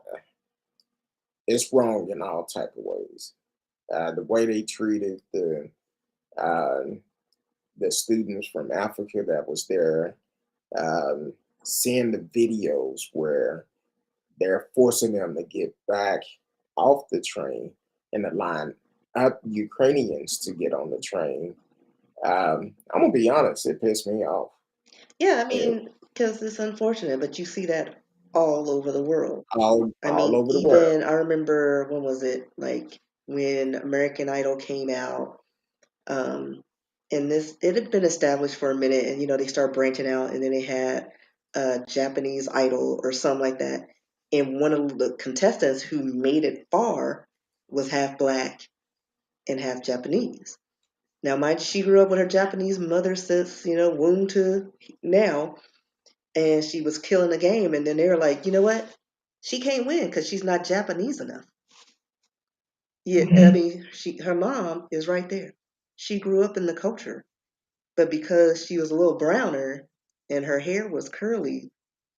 it's wrong in all type of ways. The way they treated uh, the students from Africa that was there, um, seeing the videos where they're forcing them to get back off the train and the line up Ukrainians to get on the train. I'm gonna be honest, it pissed me off. Yeah, I It, mean, because it's unfortunate, but you see that all over the world. I all mean, over the world. even I remember when was it like when American Idol came out, um, and this it had been established for a minute, and they start branching out, and then they had Japanese Idol or something like that, and one of the contestants who made it far was half black and half Japanese. Now, mind you, she grew up with her Japanese mother since womb to now, and she was killing the game. And then they were like, you know what? She can't win because she's not Japanese enough. Yeah, I mean, her mom is right there. She grew up in the culture, but because she was a little browner and her hair was curly,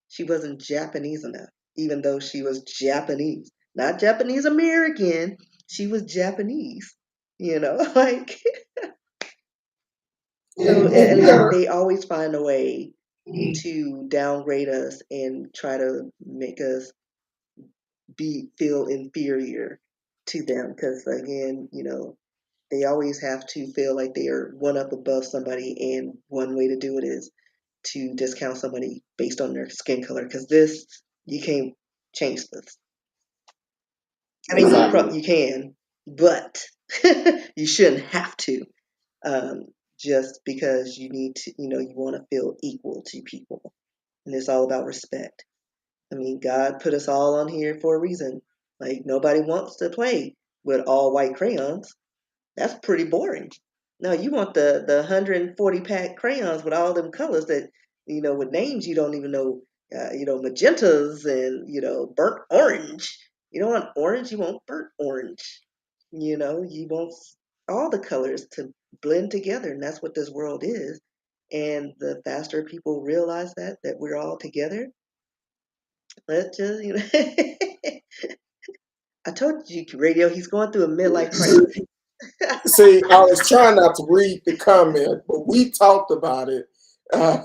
she wasn't Japanese enough. Even though she was Japanese, not Japanese American, she was Japanese. Like so. And I you mean, got they always find a way to downgrade us and try to make us be feel inferior to them because again they always have to feel like they are one up above somebody, and one way to do it is to discount somebody based on their skin color because this you can't change this. I mean exactly. you can, but you shouldn't have to. just because you need to, you want to feel equal to people. And it's all about respect. I mean, God put us all on here for a reason. Like, nobody wants to play with all white crayons. That's pretty boring. No, you want the 140 pack crayons with all them colors that, with names you don't even know, magentas and, burnt orange. You don't want orange, you want burnt orange. You want all the colors to blend together, and that's what this world is. And the faster people realize that we're all together, let's just, I told you, radio, he's going through a midlife crisis. See, I was trying not to read the comment, but we talked about it. When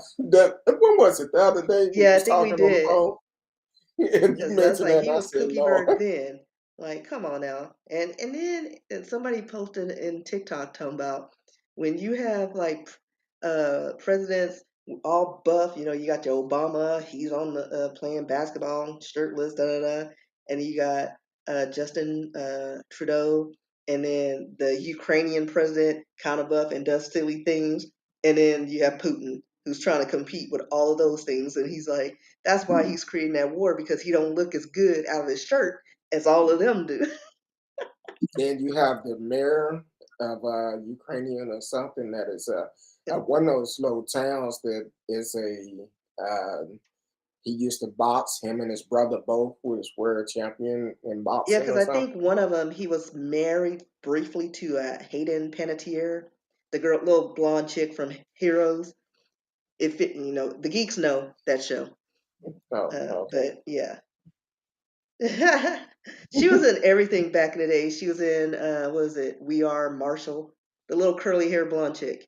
was it? The other day we Yeah, I was think we talking on the did. phone, and you Because that's mentioned like that, he and I was said, Cookie "Lord." Bird then. Like, come on now. And then somebody posted in TikTok talking about when you have like presidents all buff, you got your Obama, he's on the playing basketball, shirtless, da da da, and you got Justin Trudeau, and then the Ukrainian president kind of buff and does silly things, and then you have Putin who's trying to compete with all of those things, and he's like, that's why he's creating that war, because he don't look as good out of his shirt as all of them do. Then you have the mayor of Ukrainian or something that is one of those little towns that is he used to box. Him and his brother both was world champion in Yeah, boxing because or I something. think one of them, he was married briefly to Hayden Panettiere, the girl, little blonde chick from Heroes. If it, the geeks know that show. Oh, okay. But yeah, she was in everything back in the day. She was in what is it? We Are Marshall, the little curly hair blonde chick.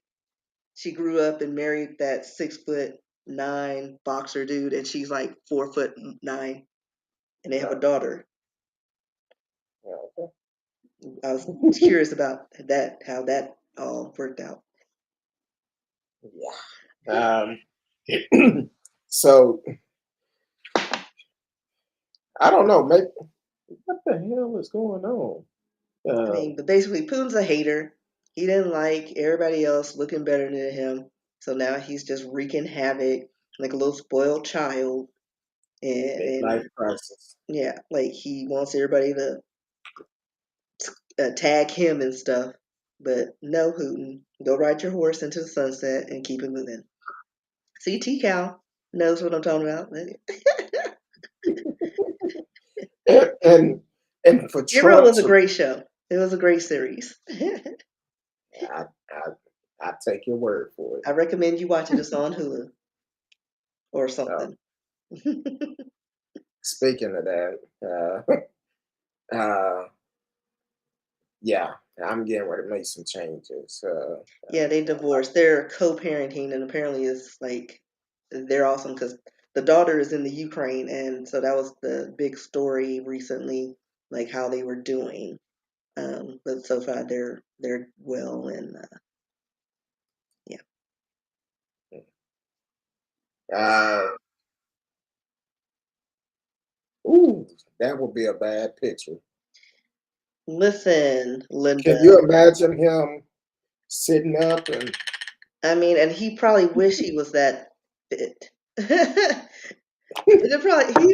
She grew up and married that 6'9" boxer dude, and she's like 4'9", and they have a Oh, daughter. yeah, okay. I was curious about that, how that all worked out. Yeah. So I don't know. Maybe what the hell is going on? I mean, but basically, Putin's a hater. He didn't like everybody else looking better than him, so now he's just wreaking havoc like a little spoiled child. Midlife And crisis. yeah, like he wants everybody to tag him and stuff. But no, Putin, go ride your horse into the sunset and keep it moving. See, T-Cow knows what I'm talking about. And for Hero Trump was a to, great show. It was a great series. I, I, I take your word for it. I recommend you watch it. It's on Hulu or Uh, something. Speaking of that, yeah, I'm getting ready to make some changes. Yeah, they divorced. They're co-parenting, and apparently it's like they're awesome because the daughter is in the Ukraine, and so that was the big story recently, like how they were doing. But so far they're well, and yeah. uh, ooh, that would be a bad picture. Listen, Can Linda. you imagine him sitting up and I mean, and he probably wish he was that fit. He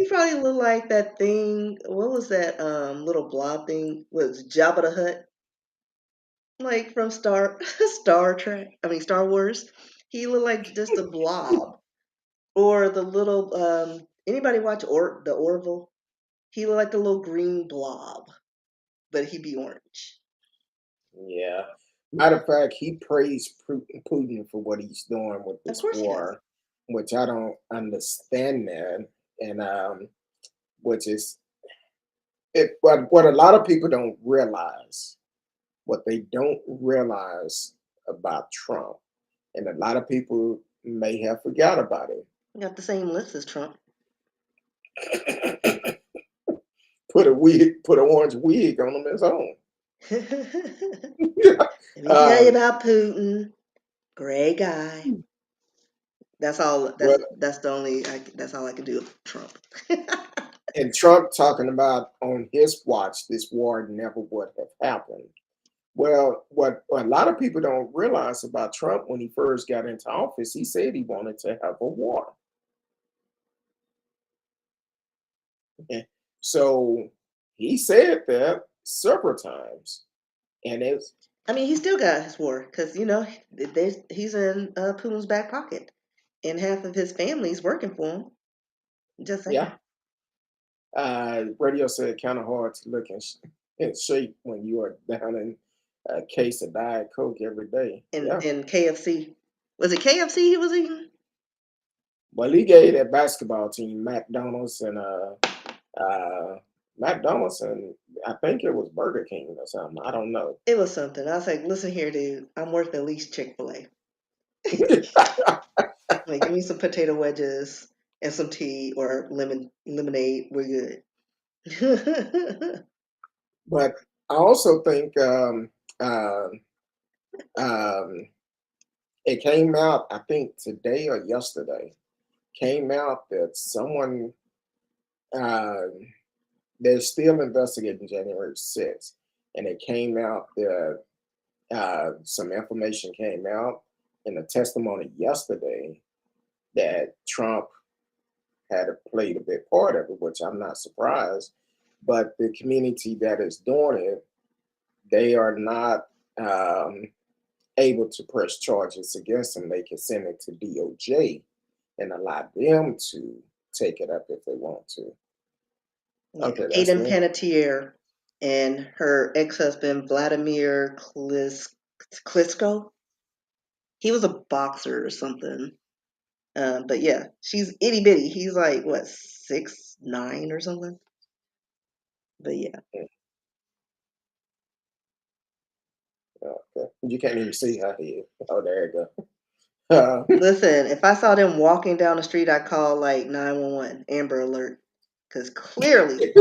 probably looked like that thing. What was that little blob thing? Was Jabba the Hutt, like from Star Trek? I mean Star Wars. He looked like just a blob, or the little anybody watch the Orville? He looked like the little green blob, but he'd be orange. yeah? Matter of fact, he praised Putin for what he's doing with Of this course he does. war, which I don't understand that, and which is it. What a lot of people don't realize, what they don't realize about Trump, and a lot of people may have forgot about Got the same list as Trump. it. Put an orange wig on him his own. Let me tell you um, about Putin. Great guy. That's all. well, That's the only. That's all I can do with Trump. and Trump talking about on his watch, this war never would have happened. Well, what a lot of people don't realize about Trump when he first got into office, he said he wanted to have a war. And so he said that several times. And it's, I mean, he still got his war because he's in Putin's back pocket, and half of his family's working for him. Just saying. yeah, radio said kind of hard to look in shape when you are down in a case of Diet Coke every day. Yeah. And KFC, was it KFC he was eating? Well, he gave that basketball team uh McDonald's and I think it was Burger King or something. I don't know. It was something. I was like, listen here, dude, I'm worth at least Chick-fil-A. Like, give me some potato wedges and some tea or lemonade. We're good. But I also think uh, um, it came out, I think today or yesterday, came out that someone, uh, they're still investigating January 6th. And it came out that some information came out in a testimony yesterday that Trump had played a big part of it, which I'm not surprised. But the community that is doing it, they are not able to press charges against him. They can send it to DOJ and allow them to take it up if they want to. Yeah, Okay, that's Hayden it. Panettiere and her ex-husband Vladimir Klitschko. He was a boxer or something. But yeah, she's itty bitty. He's like what 6'9" or something. But yeah, Okay. You can't even see her head. Oh, there you go. Uh, listen, if I saw them walking down the street, I'd call like 911, Amber Alert, because clearly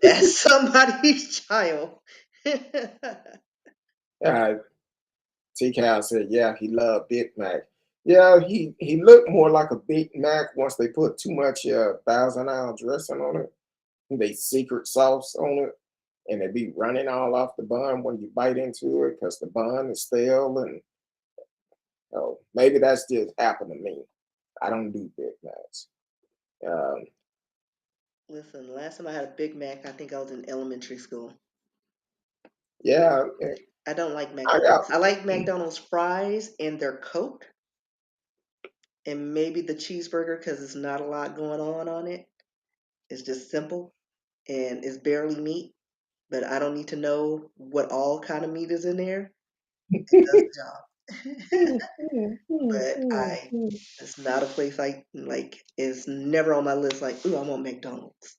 that's somebody's child. uh, T. Cal said, yeah, he loved Big Mac. Yeah, he looked more like a Big Mac once they put too much Thousand Isle dressing on it. They secret sauce on it, and it be running all off the bun when you bite into it because the bun is stale. And oh, maybe that's just happened to me. I don't do Big Macs. Um, Listen, last time I had a Big Mac, I think I was in elementary school. yeah, I don't like I got. McDonald's. I like McDonald's fries and their Coke and maybe the cheeseburger because it's not a lot going on it. It's just simple and it's barely meat, but I don't need to know what all kind of meat is in there. It does the job. But it's not a place I like. It's never on my list. Like, ooh, I want McDonald's.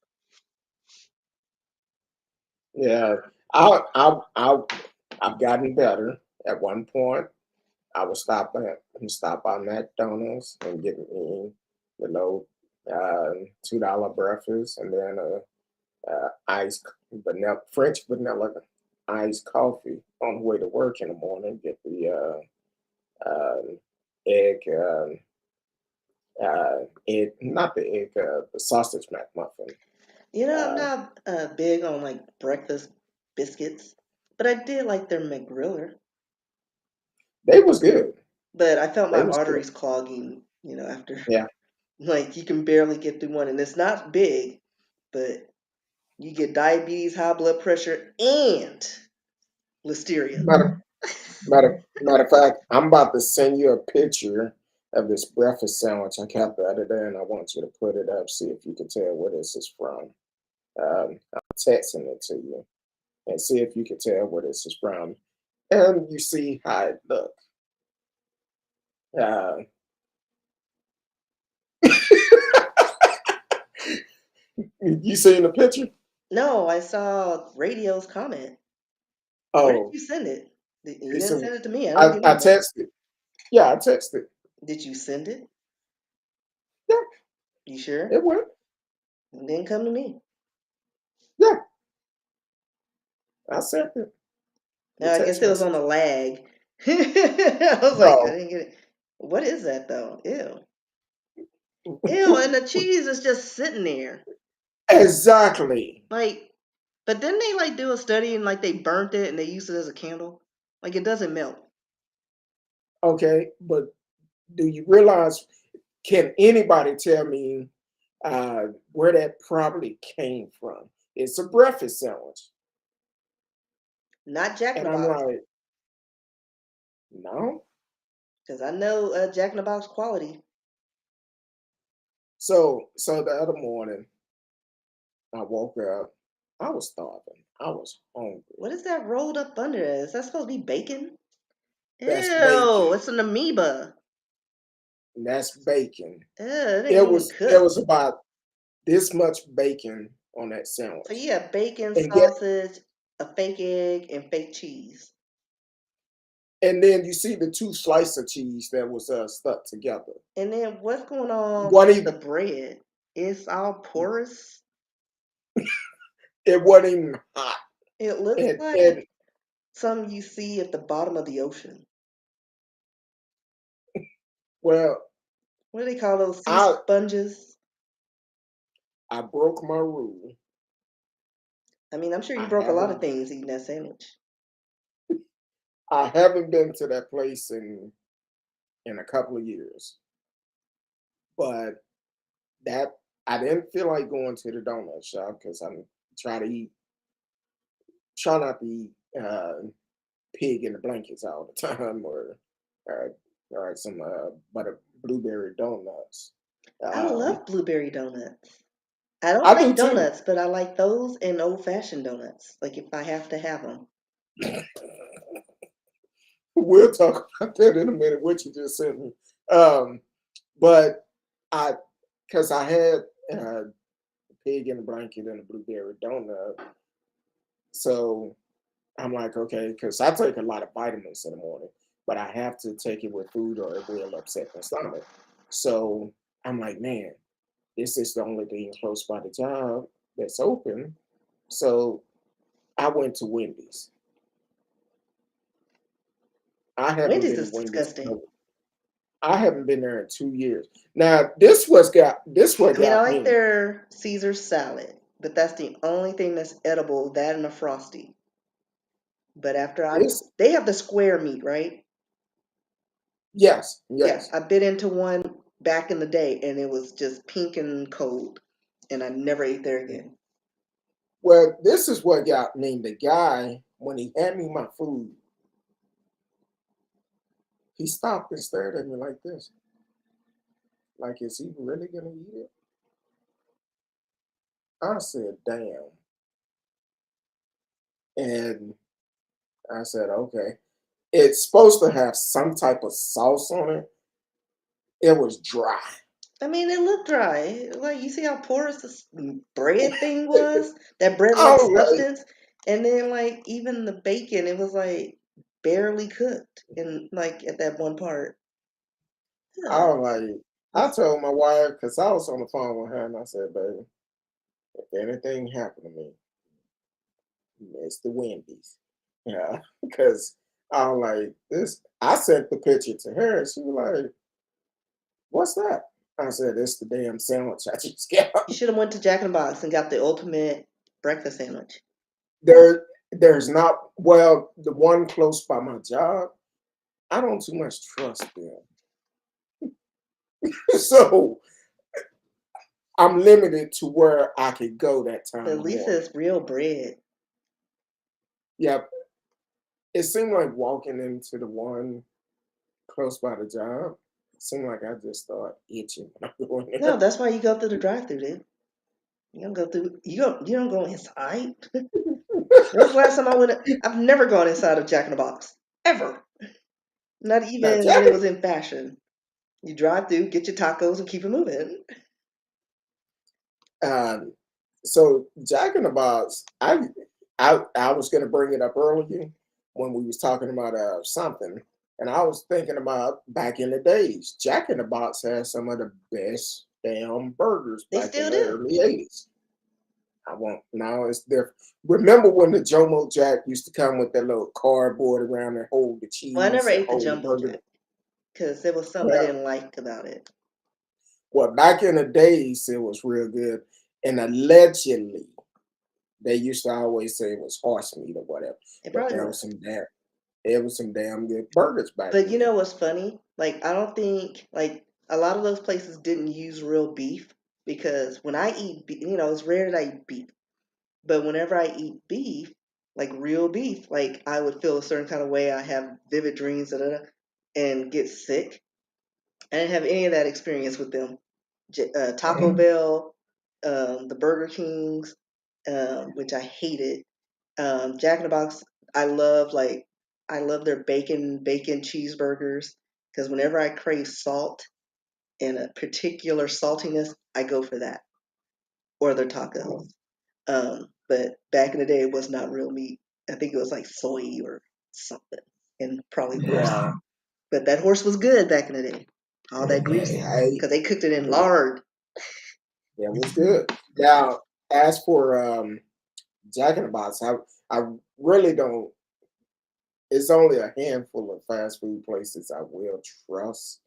Yeah, I've gotten better. At one point, I would stop by McDonald's and get me, you know, $2 breakfast and then iced vanilla French vanilla iced coffee on the way to work in the morning. Get the egg, egg, not the egg, the sausage McMuffin. I'm Uh, not big on like breakfast biscuits, but I did like their McGriller. they was good. But I felt They my was good. arteries clogging, after Yeah. like you can barely get through one, and it's not big, but you get diabetes, high blood pressure, and listeria. Matter of fact, I'm about to send you a picture of this breakfast sandwich I got the other day, and I want you to put it up, see if you can tell where this is from. I'm texting it to you, and see if you can tell where this is from, and you see how it look. Uh, you seen the picture? No, I saw radio's comment. Where did Oh, you send it? You it's didn't a. send it to me. I I didn't get I anything. texted. Yeah, I texted. Did you send it? Yeah, You sure? it went. It didn't come to me. Yeah, I sent it. The No, I guess text it was on message. a lag. I was like, I No. didn't get it. What is that though? Ew. Ew, and the cheese is just sitting there. Exactly. Like, but didn't they like do a study and like they burnt it and they used it as a candle? Like it doesn't melt. Okay, but do you realize? Can anybody tell me where that probably came from? It's a breakfast sandwich, Not Jack in and the I'm Box, like, no. because I know Jack in the Box quality. So the other morning, I woke up. I was starving. I was hungry. What is that rolled up under there? Is that supposed to be bacon? That's Ew, bacon. it's an amoeba. And that's bacon. Ew, it ain't It even was it was cooked. about this much bacon on that So sandwich. you have bacon, And get sausage, a fake egg, and fake cheese. and then you see the two slices of cheese that was stuck together. And then what's going on What with the even bread? It's all porous. it wasn't even hot. It looks And like some you see at the bottom of the ocean. well, What do they call those sea I sponges? I broke my rule. I mean, I'm sure you I broke a lot of haven't things eating that sandwich. I haven't been to that place in a couple of years. But that I didn't feel like going to the donut shop because I'm trying to try not to eat pig in the blankets all the time or or some butter blueberry donuts. I Um, love blueberry donuts. I don't I do like too. donuts, but I like those and old fashioned donuts. Like if I have to have them. We'll talk about that in a minute. What you just sent me, but I because I had uh, pig in the blanket and a blueberry donut, so I'm like, okay, because I take a lot of vitamins in the morning, but I have to take it with food or it will upset my stomach. So I'm like, man, this is the only thing close by the job that's open. So I went to Wendy's. I haven't Wendy's been to is Wendy's. disgusting. I haven't been there in 2 years. Now this what I mean, I got like me. their Caesar salad, but that's the only thing that's edible, that and a frosty. But This they have the square meat, right? yes, Yeah, yes. I bit into one back in the day and it was just pink and cold. And I never ate there again. Well, this is what got me. The guy when he had me my food, he stopped and stared at me like this. Like, is he really gonna eat it? I said, damn. And I said, okay. It's supposed to have some type of sauce on it. It was dry. I mean, it looked dry. Like, you see how porous this bread thing was? That bread I like was like, substance. And then, like, even the bacon, it was like barely cooked in, like, at that one part. I Yeah. was like, I It's, told my wife, because I was on the phone with her, and I said, baby, if anything happened to me, it's the Wendy's. Yeah. Because I was like, this, I sent the picture to her, and she was like, what's that? I said, it's the damn sandwich I just got. you should have went to Jack in the Box and got the ultimate breakfast sandwich. There's not, well, the one close by my job, I don't too much trust them. So I'm limited to where I could go that time But in at the least morning. it's real bread. Yeah, it seemed like walking into the one close by the job. Seemed like I just started itching when I go in No, there. that's why you go through the drive-through, dude. You don't go through. You don't go inside. When's the last time I went? I've never gone inside of Jack in the Box ever. Not Now, even when Jack, it was in fashion. You drive through, get your tacos, and keep it moving. um, so Jack in the Box, I was gonna bring it up earlier when we was talking about something, and I was thinking about back in the days. Jack in the Box had some of the best damn burgers They back in still the do. early '80s. I won't. Now it's different. Remember when the Jomo Jack used to come with that little cardboard around and hold the Well, I cheese never and ate the hold the jumbo burger? jack because there was something I Well, didn't like about it. well, back in the days, it was real good. And allegedly, they used to always say it was horse meat or whatever. It But probably there was was. some damn. It was some damn good burgers back But you then. know what's funny? Like, I don't think, like, a lot of those places didn't use real beef because when I eat, it's rare that I eat beef. But whenever I eat beef, like real beef, like I would feel a certain kind of way. I have vivid dreams, da, da, da, and get sick. I didn't have any of that experience with them. Taco Mhm. Bell, the Burger Kings, which I hated. Jack in the Box, I love like I love their bacon cheeseburgers because whenever I crave salt and a particular saltiness, I go for that or their tacos. But back in the day, it was not real meat. I think it was like soy or something, and probably horse. Yeah, But that horse was good back in the day. All that grease I because they cooked it in yeah, lard. that was good. Now, as for Jack in the Box, I really don't. It's only a handful of fast food places I will trust.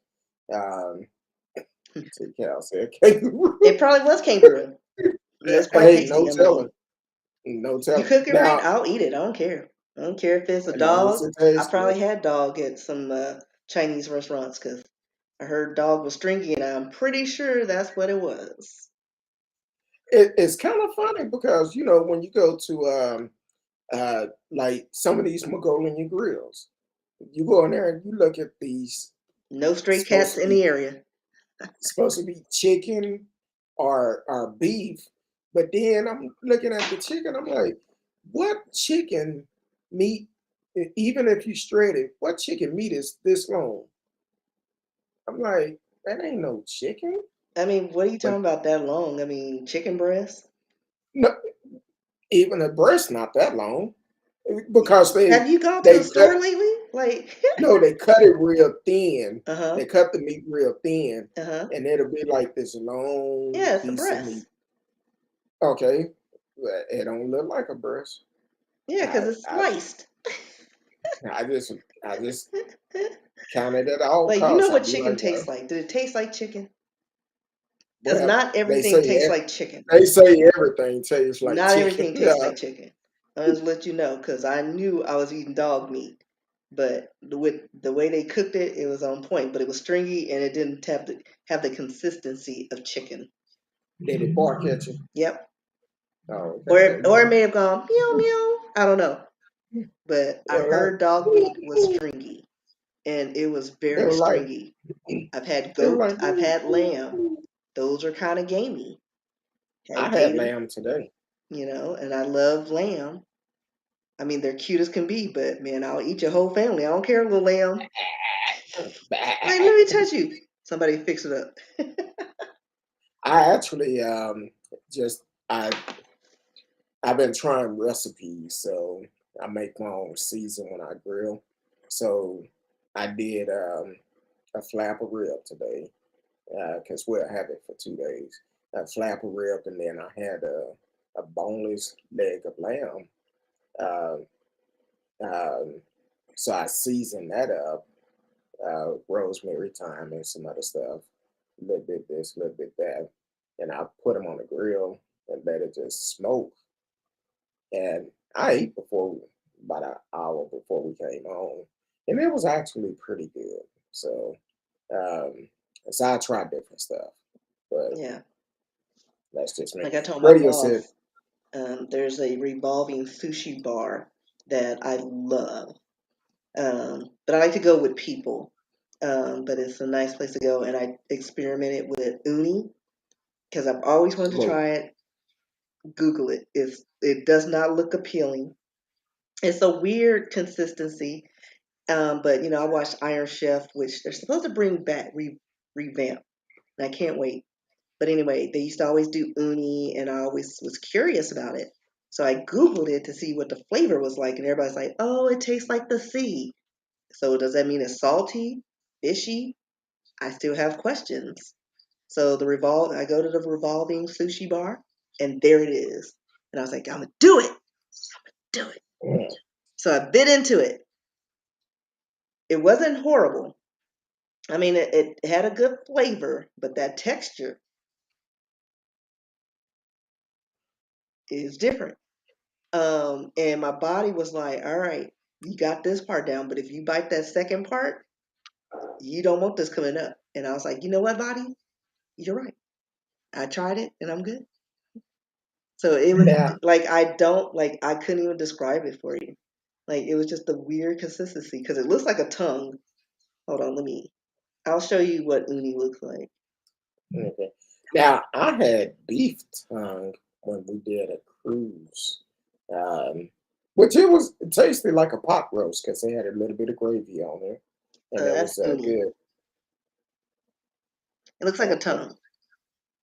Um, to Cal said kangaroo. It probably was kangaroo. And it's quite Hey, no tasty. I telling, mean, no you telling. cook it right, Now, I'll eat it. I don't care. I don't care if it's a as long as dog. it I tastes good. probably had dog at some Chinese restaurants because I heard dog was stringy, and I'm pretty sure that's what it was. It's kind of funny because when you go to like some of these Mongolian grills, you go in there and you look at these No stray supposed cats to in be the area. chicken or beef, but then I'm looking at the chicken, I'm like, what chicken meat, even if you straight it, what chicken meat is this long? I'm like, that ain't no chicken. I mean, what are you But talking about that long? I mean, chicken breast. no, even the breast not that long because Have you gone to they the store cut lately? Like, no, they cut it real thin. uh huh, They cut the meat real thin, uh huh. and it'll be like this long Yeah, it's the piece of meat. breast. Okay, but it don't look like a breast. Yeah, I because it's I sliced. I just counted at all Like, you know costs. what I'd be like, chicken tastes like? Did it taste like chicken? Because well, not they everything say tastes like chicken. they say everything tastes like Not chicken. everything Yeah, tastes like chicken. I'll just let you know because I knew I was eating dog meat, but with the way they cooked it, it was on point. But it was stringy and it didn't have the consistency of chicken. did it bark at you? Yep. Oh, Or okay, there you or it go. may have gone meow meow. I don't know. But I They were heard dog meat was like, stringy, and it was they very were like, stringy. I've had they were goat. like. I've had lamb. Those are kind of gamey. I Had had gator, lamb today. and I love lamb. I mean, they're cute as can be, but man, I'll eat your whole family. I don't care, little lamb. Like, let me touch you. Somebody fix it up. I actually just I've been trying recipes, so I make my own season when I grill. So I did a flap of rib today because we'll have it for 2 days. A flap of rib, and then I had a boneless leg of lamb. Uh, um, so I seasoned that up, rosemary, thyme, and some other stuff. A little bit this, a little bit that, and I put them on the grill and let it just smoke. And I ate before about an hour before we came home, and it was actually pretty good. So, um, so I tried different stuff, but Yeah, that's just me. like I told my Radio said, boss, there's a revolving sushi bar that I love, but I like to go with people. But it's a nice place to go, and I experimented with uni because I've always wanted to "Well, try it. Google it. It does not look appealing. It's a weird consistency. But I watched Iron Chef, which they're supposed to bring back, revamp, and I can't wait. But anyway, they used to always do uni, and I always was curious about it. So I Googled it to see what the flavor was like, and everybody's like, "Oh, it tastes like the sea." So does that mean it's salty, fishy? I still have questions. So I go to the revolving sushi bar, and there it is. And I was like, "I'm gonna do it, do it." mm, So I bit into it. It wasn't horrible. I mean, it had a good flavor, but that texture is different. And my body was like, all right. you got this part down, but if you bite that second part, you don't want this coming up. And I was like, you know what, body? You're right. I tried it and I'm good. So it was Now, like I couldn't even describe it for you. Like it was just a weird consistency because it looks like a tongue. Hold on, I'll show you what uni looks like. okay. Now I had beef tongue when we did a cruise, um, which it tasted like a pot roast because they had a little bit of gravy on there, and it That's was uni. good. It looks like a Okay, tongue,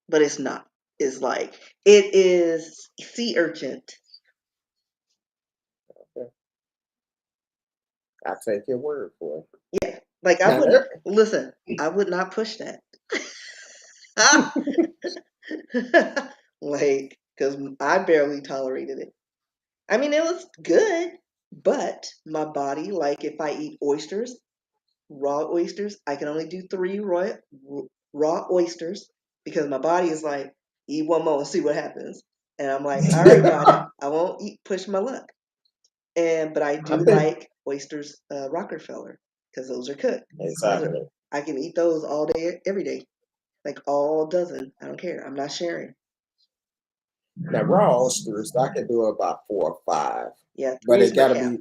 but it's not. It's like it is sea urchin. okay. I take your word for it. Yeah, like I Now wouldn't there, listen. I would not push that. Like, because I barely tolerated it. I mean, it was good, but my body, like, if I eat oysters, raw oysters, I can only do three raw oysters because my body is like, eat one more and see what happens. And I'm like, all right, body, I won't push my luck. But I I do think like oysters, Rockefeller, because those are cooked. Those are exactly. I can eat those all day, every day, like all dozen. I don't care. I'm not sharing. Now raw oysters, I can do about 4 or 5, Yeah, but three is it my gotta cap. be.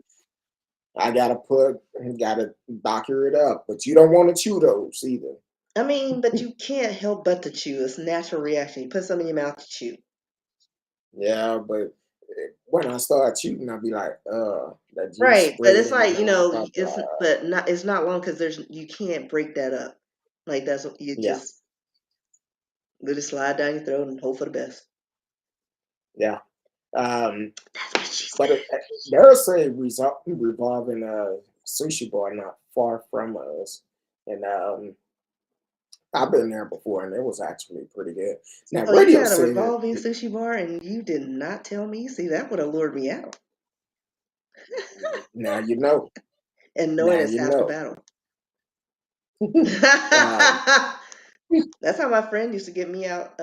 I gotta docker it up, but you don't want to chew those either. I mean, but you can't help but to chew. It's a natural reaction. You put some in your mouth to chew. Yeah, but when I start chewing, I'll be like, that juice Right, but spread it's in my like mouth. it's not long because you can't break that up. Like that's what you Yeah, just let it slide down your throat and hope for the best. yeah. Um, That's what she but said. there's a revolving sushi bar not far from us, and I've been there before, and it was actually pretty good. Now, Oh, you radio had a said, revolving sushi bar and you did not tell me. See, that would have lured me out. now you know, And knowing now is you half the know. battle. um, That's how my friend used to get me out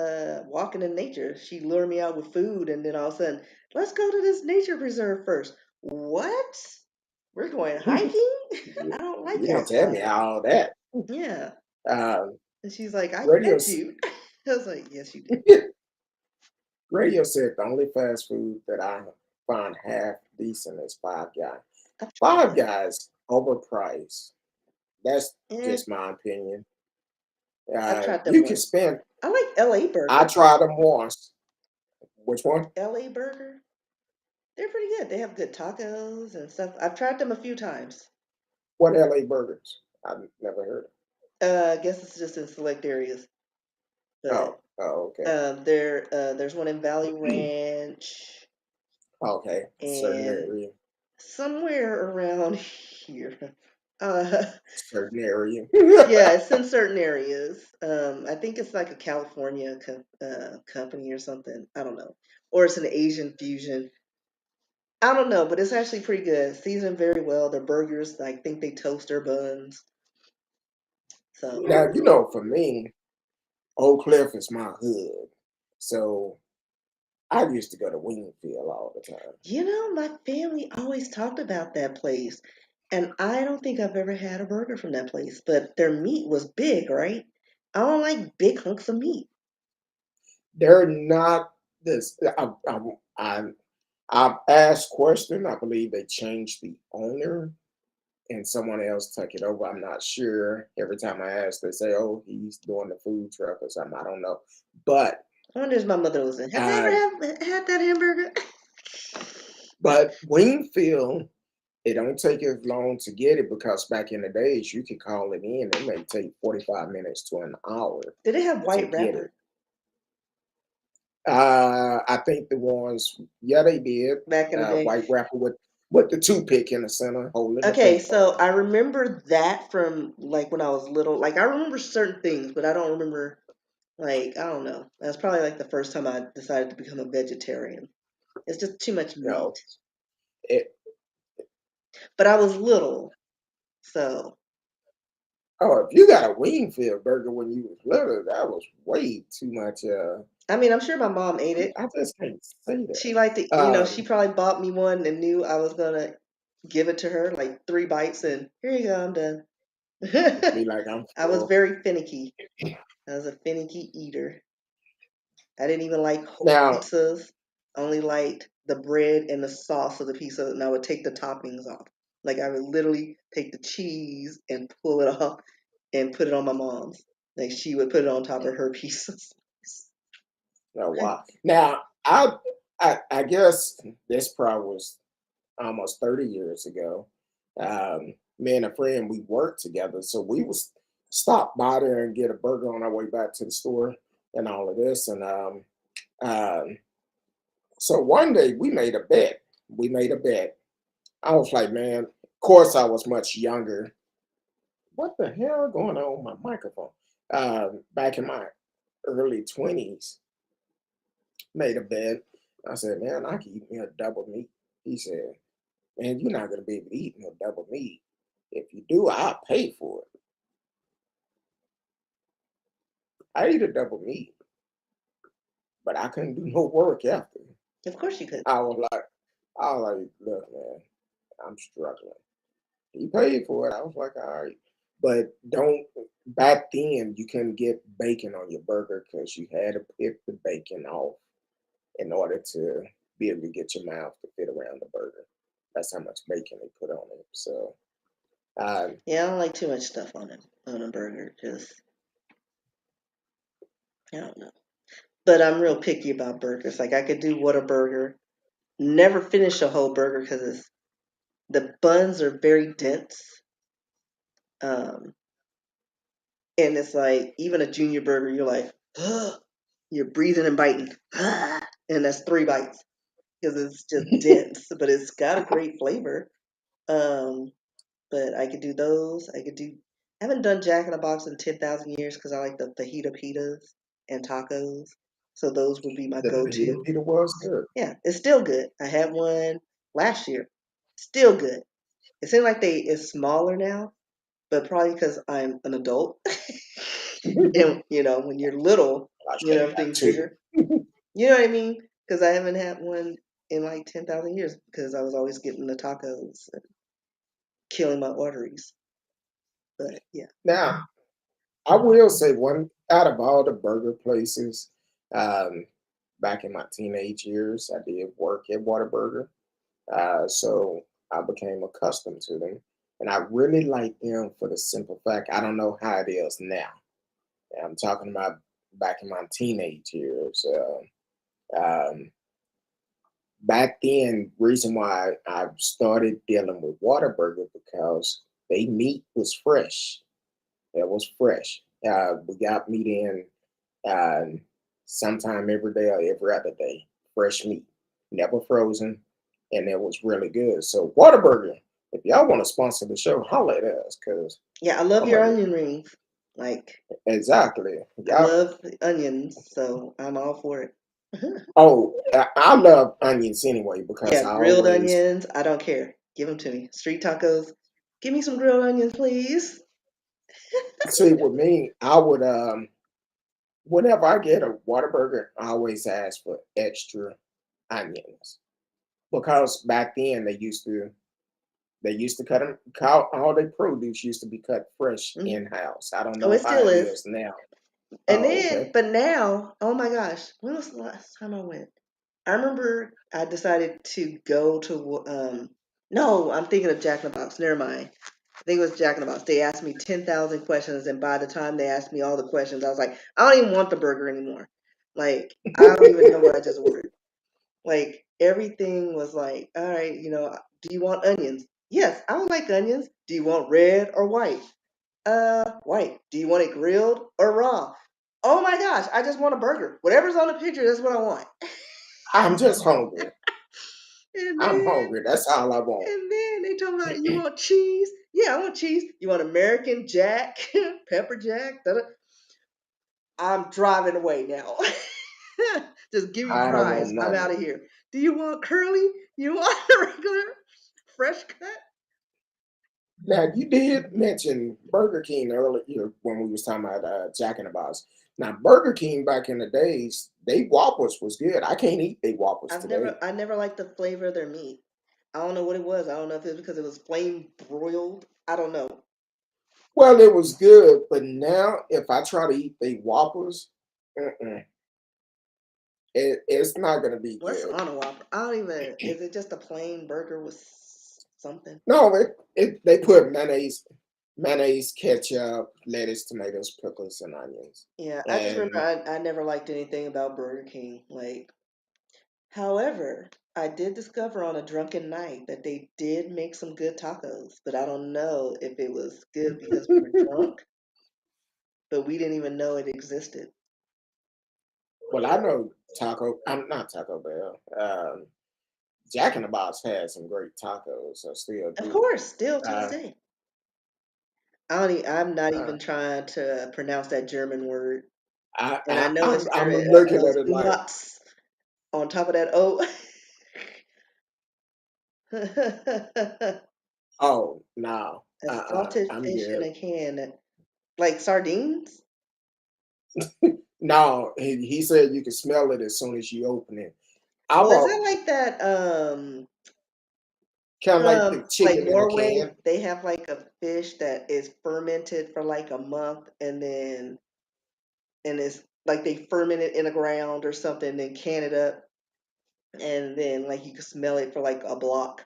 walking in nature. She'd lure me out with food, and then all of a sudden, let's go to this nature preserve first. What? We're going hiking? I you, don't like you didn't tell me outside. all that. Yeah. Um, And she's like, I radio fed you. I was like, yes, you did. radio said the only fast food that I find half decent is Five Guys. I've tried Five that. Guys overpriced. That's Eh, just my opinion. I've tried them You can once. spend. I like LA I Burger. tried them once. Which one? LA Burger. They're pretty good. They have good tacos and stuff. I've tried them a few times. What LA burgers? I've never heard of. I guess it's just in select areas. But Oh, oh, okay, there's one in Valley Ranch okay, certain and area, somewhere around here. Uh, certain area. yeah, it's in certain areas. I think it's like a California company or something. I don't know, or it's an Asian fusion. I don't know, but it's actually pretty good. Seasoned very well. Their burgers, I think they toast their buns. So Now for me, Oak Cliff is my hood, so I used to go to Wingfield all the time. my family always talked about that place. And I don't think I've ever had a burger from that place, but their meat was big, right? I don't like big hunks of meat. They're not this. I, I've asked question. I believe they changed the owner and someone else took it over. I'm not sure. Every time I ask, they say, "Oh, he's doing the food truck or something." I don't know, but I wonder if my mother was in. Have I ever uh, had that hamburger? Wingfield, it don't take as long to get it because back in the days you could call it in. It may take 45 minutes to an hour Did it have to white get it. wrapper I think the ones, yeah, they did. back in the day? White wrapper with the toothpick in the center, holding the Okay, paper. so I remember that from like when I was little. Like I remember certain things, but I don't remember like I don't know. That's probably like the first time I decided to become a vegetarian. It's just too much meat. No, it. But I was little, so Oh, if you got a Wingfield burger when you was little, that was way too much. I mean, I'm sure my mom ate it. I just can't say She that. liked it, she probably bought me one and knew I was gonna give it to her like 3 bites, and here you go, I'm done. Be like, I'm I was full. very finicky. I was a finicky eater. I didn't even like whole Now, pizzas. I only liked the bread and the sauce of the pizza, and I would take the toppings off. Like I would literally take the cheese and pull it off and put it on my mom's. Like she would put it on top of her pizzas. oh wow. Now, I guess this probably was almost 30 years ago. Me and a friend, we worked together, so we was stop by there and get a burger on our way back to the store and all of this. And um, so one day we made a bet. We made a bet. I was like, man, of course I was much younger. What the hell going on with my microphone? Back in my early 20s, made a bet. I said, man, I can eat me a double meat. He said, man, you're not gonna be able to eat no double meat. If you do, I'll pay for it. I ate a double meat, but I couldn't do no work after. Of course you could. I was like, look, man, I'm struggling. He paid for it. I was like, all right. But don't back then you couldn't get bacon on your burger because you had to pick the bacon off in order to be able to get your mouth to fit around the burger. That's how much bacon they put on it. So Yeah, I don't like too much stuff on it on a burger. Just I don't know. But I'm real picky about burgers. Like I could do Whataburger, never finish a whole burger because the buns are very dense. Um, and it's like even a junior burger, you're like, you're breathing and biting, and that's 3 bites because it's just dense, but it's got a great flavor. Um, but I could do those. I could do. I haven't done Jack in the Box in 10,000 years because I like the fajita pitas and tacos. So those would be my the fajita go-to. pita was good. Yeah, it's still good. I had one last year. Still good. It seems like it's smaller now, but probably because I'm an adult. And when you're little, I should have got everything's two. bigger. You know what I mean? Because I haven't had one in like 10,000 years because I was always getting the tacos and killing my arteries. But yeah. Now, I will say one out of all the burger places, um, back in my teenage years, I did work at Whataburger. So I became accustomed to them. And I really like them for the simple fact I don't know how it is now. I'm talking about back in my teenage years. Um, Back then, reason why I started dealing with Whataburger because they meat was fresh. It was fresh. We got meat in uh, sometime every day or every other day. Fresh meat, never frozen, and it was really good. So Whataburger, if y'all want to sponsor the show, holler at us, cause Yeah, I love I'm your a, onion rings. Like, exactly I y'all. love onions, so I'm all for it. Oh, I love onions anyway because Yeah, I grilled always onions, I don't care. Give them to me. Street tacos, give me some grilled onions, please. see with me. I would whenever I get a Whataburger, I always ask for extra onions because back then they used to cut them. All their produce used to be cut fresh Mhm. in house. I don't Oh, know it how still it is. is now. And Oh, then, okay. but now, oh my gosh, when was the last time I went? I remember I decided to go to, no, I'm thinking of Jack in the Box. Never mind. I think it was Jack in the Box. They asked me 10,000 questions, and by the time they asked me all the questions, I was like, I don't even want the burger anymore. Like, I don't even know what I just ordered. Like, everything was like, all right, do you want onions? Yes, I would like onions. Do you want red or white? White. Do you want it grilled or raw? Oh my gosh, I just want a burger. Whatever's on the picture, that's what I want. I'm just hungry. And I'm then hungry. That's all I want. and then they told me, you want cheese? Yeah, I want cheese. You want American Jack, pepper Jack? Da-da. I'm driving away now. Just give me I don't want fries. I'm none out of of it. here. Do you want curly? You want regular fresh cut? Now you did mention Burger King earlier when we was talking about Jack in the Box. Now Burger King back in the days, they Whoppers was good. I can't eat they Whoppers today. I never liked the flavor of their meat. I don't know what it was. I don't know if it's because it was flame broiled. I don't know. Well, it was good, but now if I try to eat the Whoppers, mm-mm, it's not gonna be What's good. on a Whopper? I don't even. Is it just a plain burger with something? No, they put mayonnaise, ketchup, lettuce, tomatoes, pickles, and onions. Yeah, I just remember And I never liked anything about Burger King. Like, however, I did discover on a drunken night that they did make some good tacos, but I don't know if it was good because we were drunk, but we didn't even know it existed. well, I know I'm not Taco Bell. Jack in the Box has some great tacos. I still Of do. course, still to this Uh, day. I'm not uh, even trying to pronounce that German word, I, and I know I'm it's I'm German. looking Those at it like, nuts on top of that O. oh no, A salted I'm fish in good. a can, like sardines. No, he said you can smell it as soon as you open it. I Oh, is bought that like that? kind of like the Like chicken in a Norway, can. they have like a fish that is fermented for like a month, and it's like they ferment it in the ground or something, then can it up, and then like you can smell it for like a block.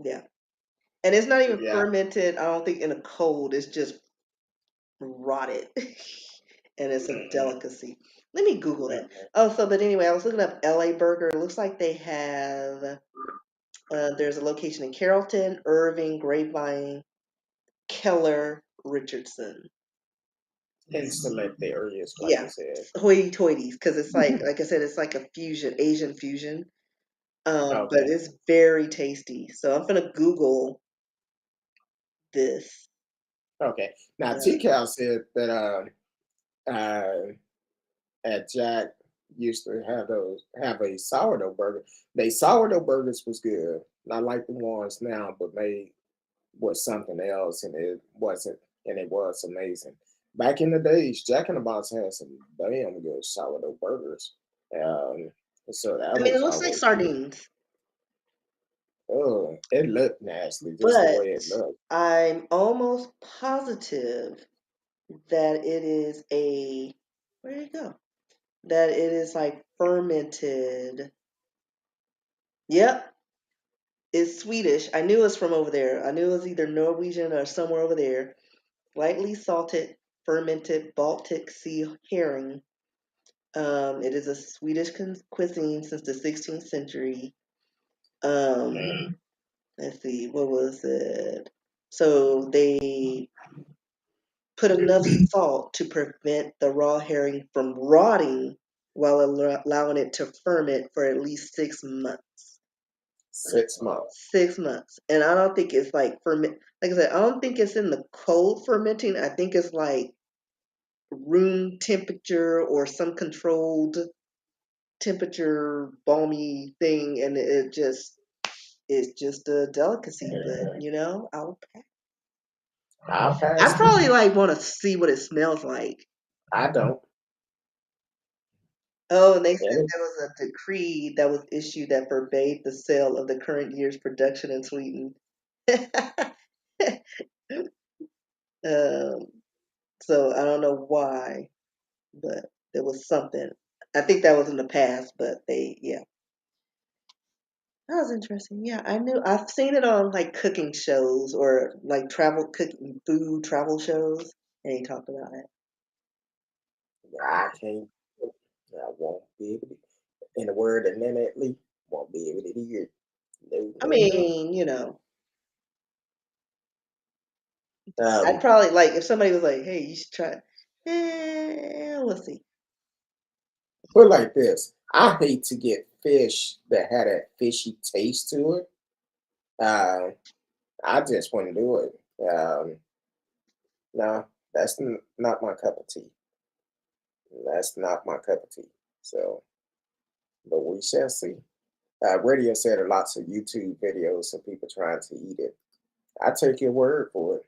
Yeah, and it's not even Yeah. fermented. I don't think in a cold. It's just rotted, and it's a Mm-mm, delicacy. Let me Google that. mm-mm. Oh, so but anyway, I was looking up LA Burger. It looks like they have. There's a location in Carrollton, Irving, Grapevine, Keller, Richardson. In select areas, like you Yeah, said. hoity-toities, because it's like I said, it's like a fusion, Asian fusion. But Okay. it's very tasty. So I'm gonna Google this. Okay. Now T Uh, Cal said that uh at Jack used to have a sourdough burger. They sourdough burgers was good. Not like the ones now, but made was something else, and it wasn't, and it was amazing. Back in the days, Jack in the Box had some damn good sourdough burgers. Um, so that I mean, it was looks like always good. sardines, Oh, it looked nasty, just the but way it looked. I'm almost positive that it is a where did it go? That it is like fermented. Yep, it's Swedish. I knew it was from over there. I knew it was either Norwegian or somewhere over there. Lightly salted, fermented Baltic Sea herring. It is a Swedish cuisine since the 16th century. Um, let's see, what was it? So they put enough salt to prevent the raw herring from rotting while allowing it to ferment for at least 6 months. 6 months. 6 months. And I don't think it's like ferment. Like I said, I don't think it's in the cold fermenting. I think it's like room temperature or some controlled temperature balmy thing, and it's just a delicacy. But I'll I pass too. probably like want to see what it smells like. I don't. Oh, and they said And there was a decree that was issued that forbade the sale of the current year's production in Sweden. um, so I don't know why, but there was something. I think that was in the past, but yeah, that was interesting. Yeah, I've seen it on like cooking shows or like travel cooking food travel shows, and they talked about it. I can't. I won't be able to. In the word innately, won't be able to hear it. No, I no, no. mean, I'd Um, probably like if somebody was like, "Hey, you should try." We'll see. put it like this: I hate to get fish that had that fishy taste to it. Uh, I just wouldn't do it. No, that's not my cup of tea. That's not my cup of tea. So, but we shall see. Radio said lots of YouTube videos of people trying to eat it. I take your word for it.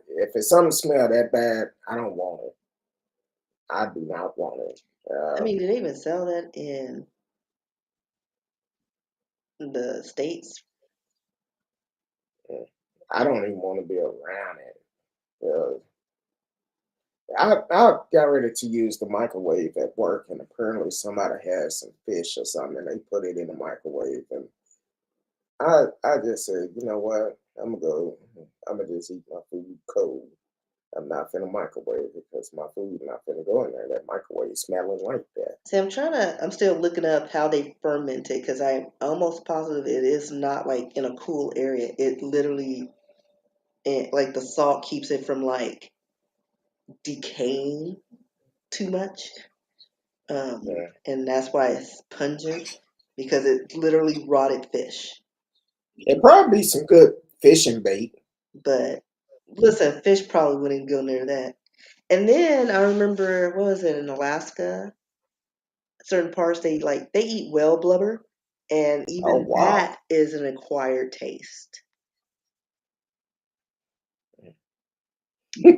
If it's something smell that bad, I don't want it. I do not want it. I mean, do they even sell that in? the States. I don't even want to be around it. I got ready to use the microwave at work, and apparently somebody has some fish or something, and they put it in the microwave, and I just said, you know what, I'm gonna just eat my food cold. I'm not finna microwave it because my food not finna go in there. That microwave smelling like that. See, I'm still looking up how they ferment it because I'm almost positive it is not like in a cool area. It literally, like the salt keeps it from like decaying too much. Yeah. And that's why it's pungent because it literally rotted fish. It probably be some good fishing bait. But listen, fish probably wouldn't go near that. And then I remember, what was it in Alaska? Certain parts they eat whale blubber, and Oh even wow. that is an acquired taste.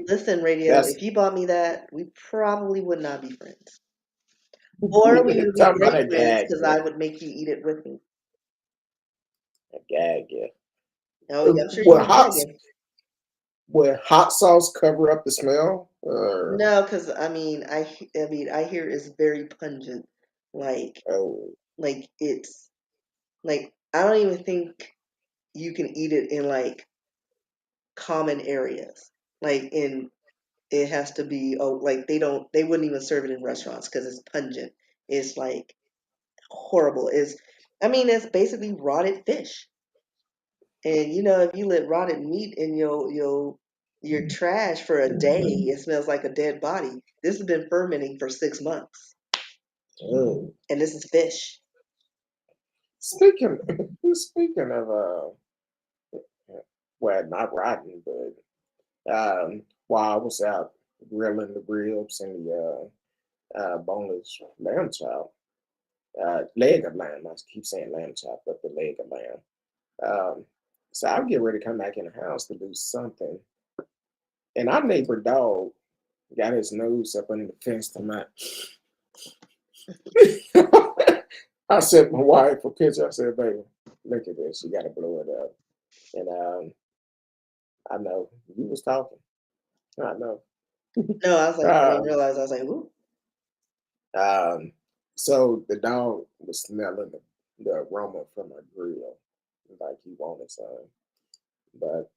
Listen, radio, That's if you bought me that, we probably would not be friends. Or we would be talking about great a friends gag, because yeah. I would make you eat it with me. A gag, yeah. Oh, yeah, I'm sure you'd Will be hot gagging. will hot sauce cover up the smell? No, because I mean, I hear it's very pungent. Like, Oh, like it's like I don't even think you can eat it in like common areas. Like in it has to be like they wouldn't even serve it in restaurants because it's pungent. It's like horrible. It's basically rotted fish. And if you let rotted meat in your trash for a day, it smells like a dead body. This has been fermenting for 6 months, oh. and this is fish. Speaking speaking of well, not rotten, but while I was out grilling the ribs and the boneless lamb chop, leg of lamb. I keep saying lamb chop, but the leg of lamb. Um, so I'll get ready to come back in the house to do something, and our neighbor dog got his nose up under the fence to my. I sent my wife a picture. I said, "Baby, look at this. You got to blow it up." And I know you was talking. I know. No, I was like, I didn't Um, realize. I was like, ooh, um, so the dog was smelling the aroma from my grill, like he wanted some. But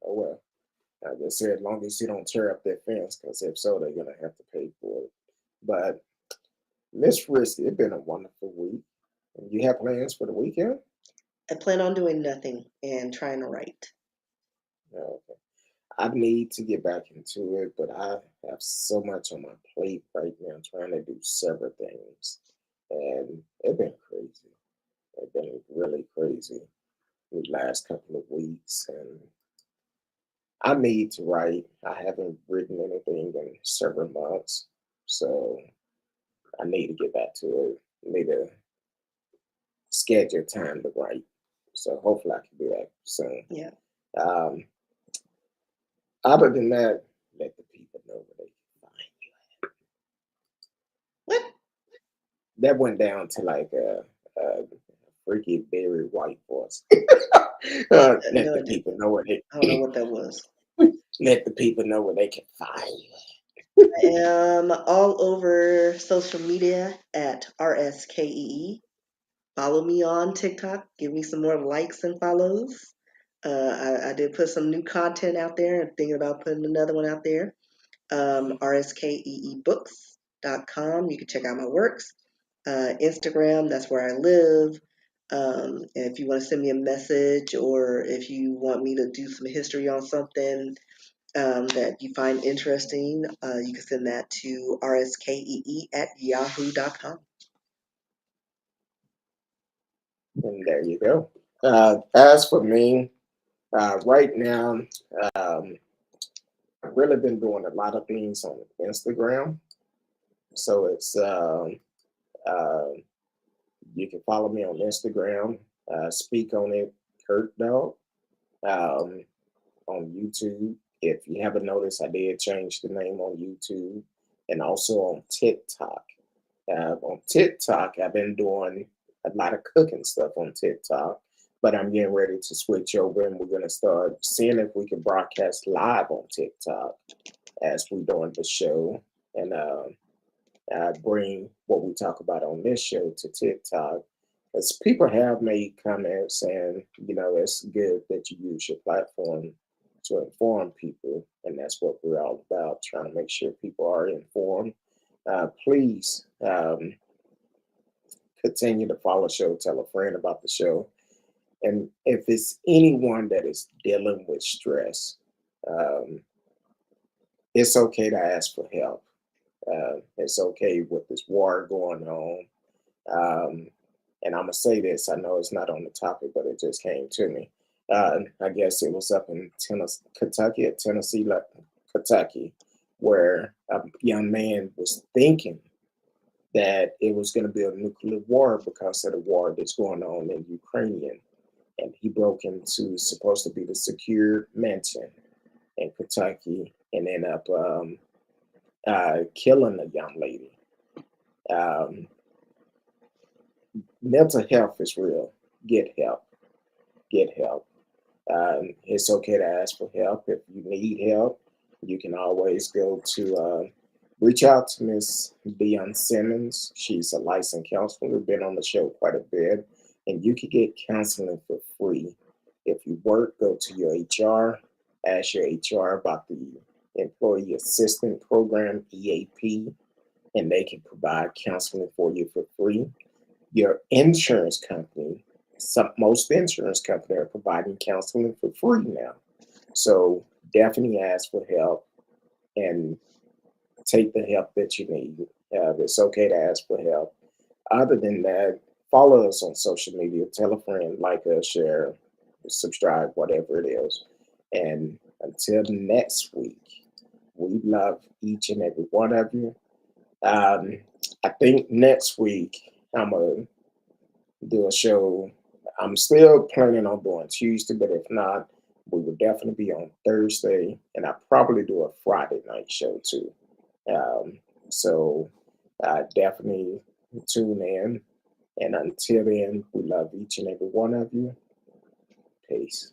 oh well, I just said as long as you don't tear up that fence, because if so, they're gonna have to pay for it. But Miss Risky, it's been a wonderful week. You have plans for the weekend? I plan on doing nothing and trying to write. No. I need to get back into it, but I have so much on my plate right now, trying to do several things, and it's been crazy. It's been really crazy the last couple of weeks, and I need to write. I haven't written anything in several months, so I need to get back to it. I need to schedule time to write. So hopefully I can do that soon. Yeah. Um, Other than that, let the people know where they can find you. What? That went down to like a freaky, very white voice. Let No, the I didn't. people know where they I don't know what that was. let the people know where they can find you. I am all over social media at RSKEE. Follow me on TikTok. Give me some more likes and follows. I did put some new content out there. I'm thinking about putting another one out there. RSKEEbooks.com. You can check out my works. Instagram, that's where I live. And if you want to send me a message or if you want me to do some history on something that you find interesting, you can send that to rskee@yahoo.com. And there you go. As for me, right now, um, I've really been doing a lot of things on Instagram. So it's uh, you can follow me on Instagram. Speak on it, CurtDog. On YouTube. If you haven't noticed, I did change the name on YouTube and also on TikTok. On TikTok, I've been doing a lot of cooking stuff on TikTok, but I'm getting ready to switch over and we're going to start seeing if we can broadcast live on TikTok as we're doing the show and bring what we talk about on this show to TikTok. As people have made comments saying, it's good that you use your platform to inform people, and that's what we're all about, trying to make sure people are informed. Please continue to follow the show, tell a friend about the show. And if it's anyone that is dealing with stress, um, it's okay to ask for help. It's okay with this war going on. And I'm gonna say this. I know it's not on the topic, but it just came to me. I guess it was up in Tennessee, Kentucky, at Tennessee, Kentucky, where a young man was thinking that it was going to be a nuclear war because of the war that's going on in Ukraine, and he broke into supposed to be the secure mansion in Kentucky and ended up killing a young lady. Um, Mental health is real. Get help. Get help. It's okay to ask for help. If you need help, you can always go to reach out to Miss Dion Simmons. She's a licensed counselor, been on the show quite a bit, and you can get counseling for free. If you work, go to your HR, ask your HR about the Employee Assistance Program, EAP, and they can provide counseling for you for free. Your insurance company, most insurance companies are providing counseling for free now. So definitely ask for help and take the help that you need. It's okay to ask for help. Other than that, follow us on social media, tell a friend, like us, share, subscribe, whatever it is. And until next week, we love each and every one of you. I think next week I'm going to do a show. I'm still planning on doing Tuesday, but if not, we will definitely be on Thursday, and I probably do a Friday night show too. So definitely tune in. And until then, we love each and every one of you. Peace.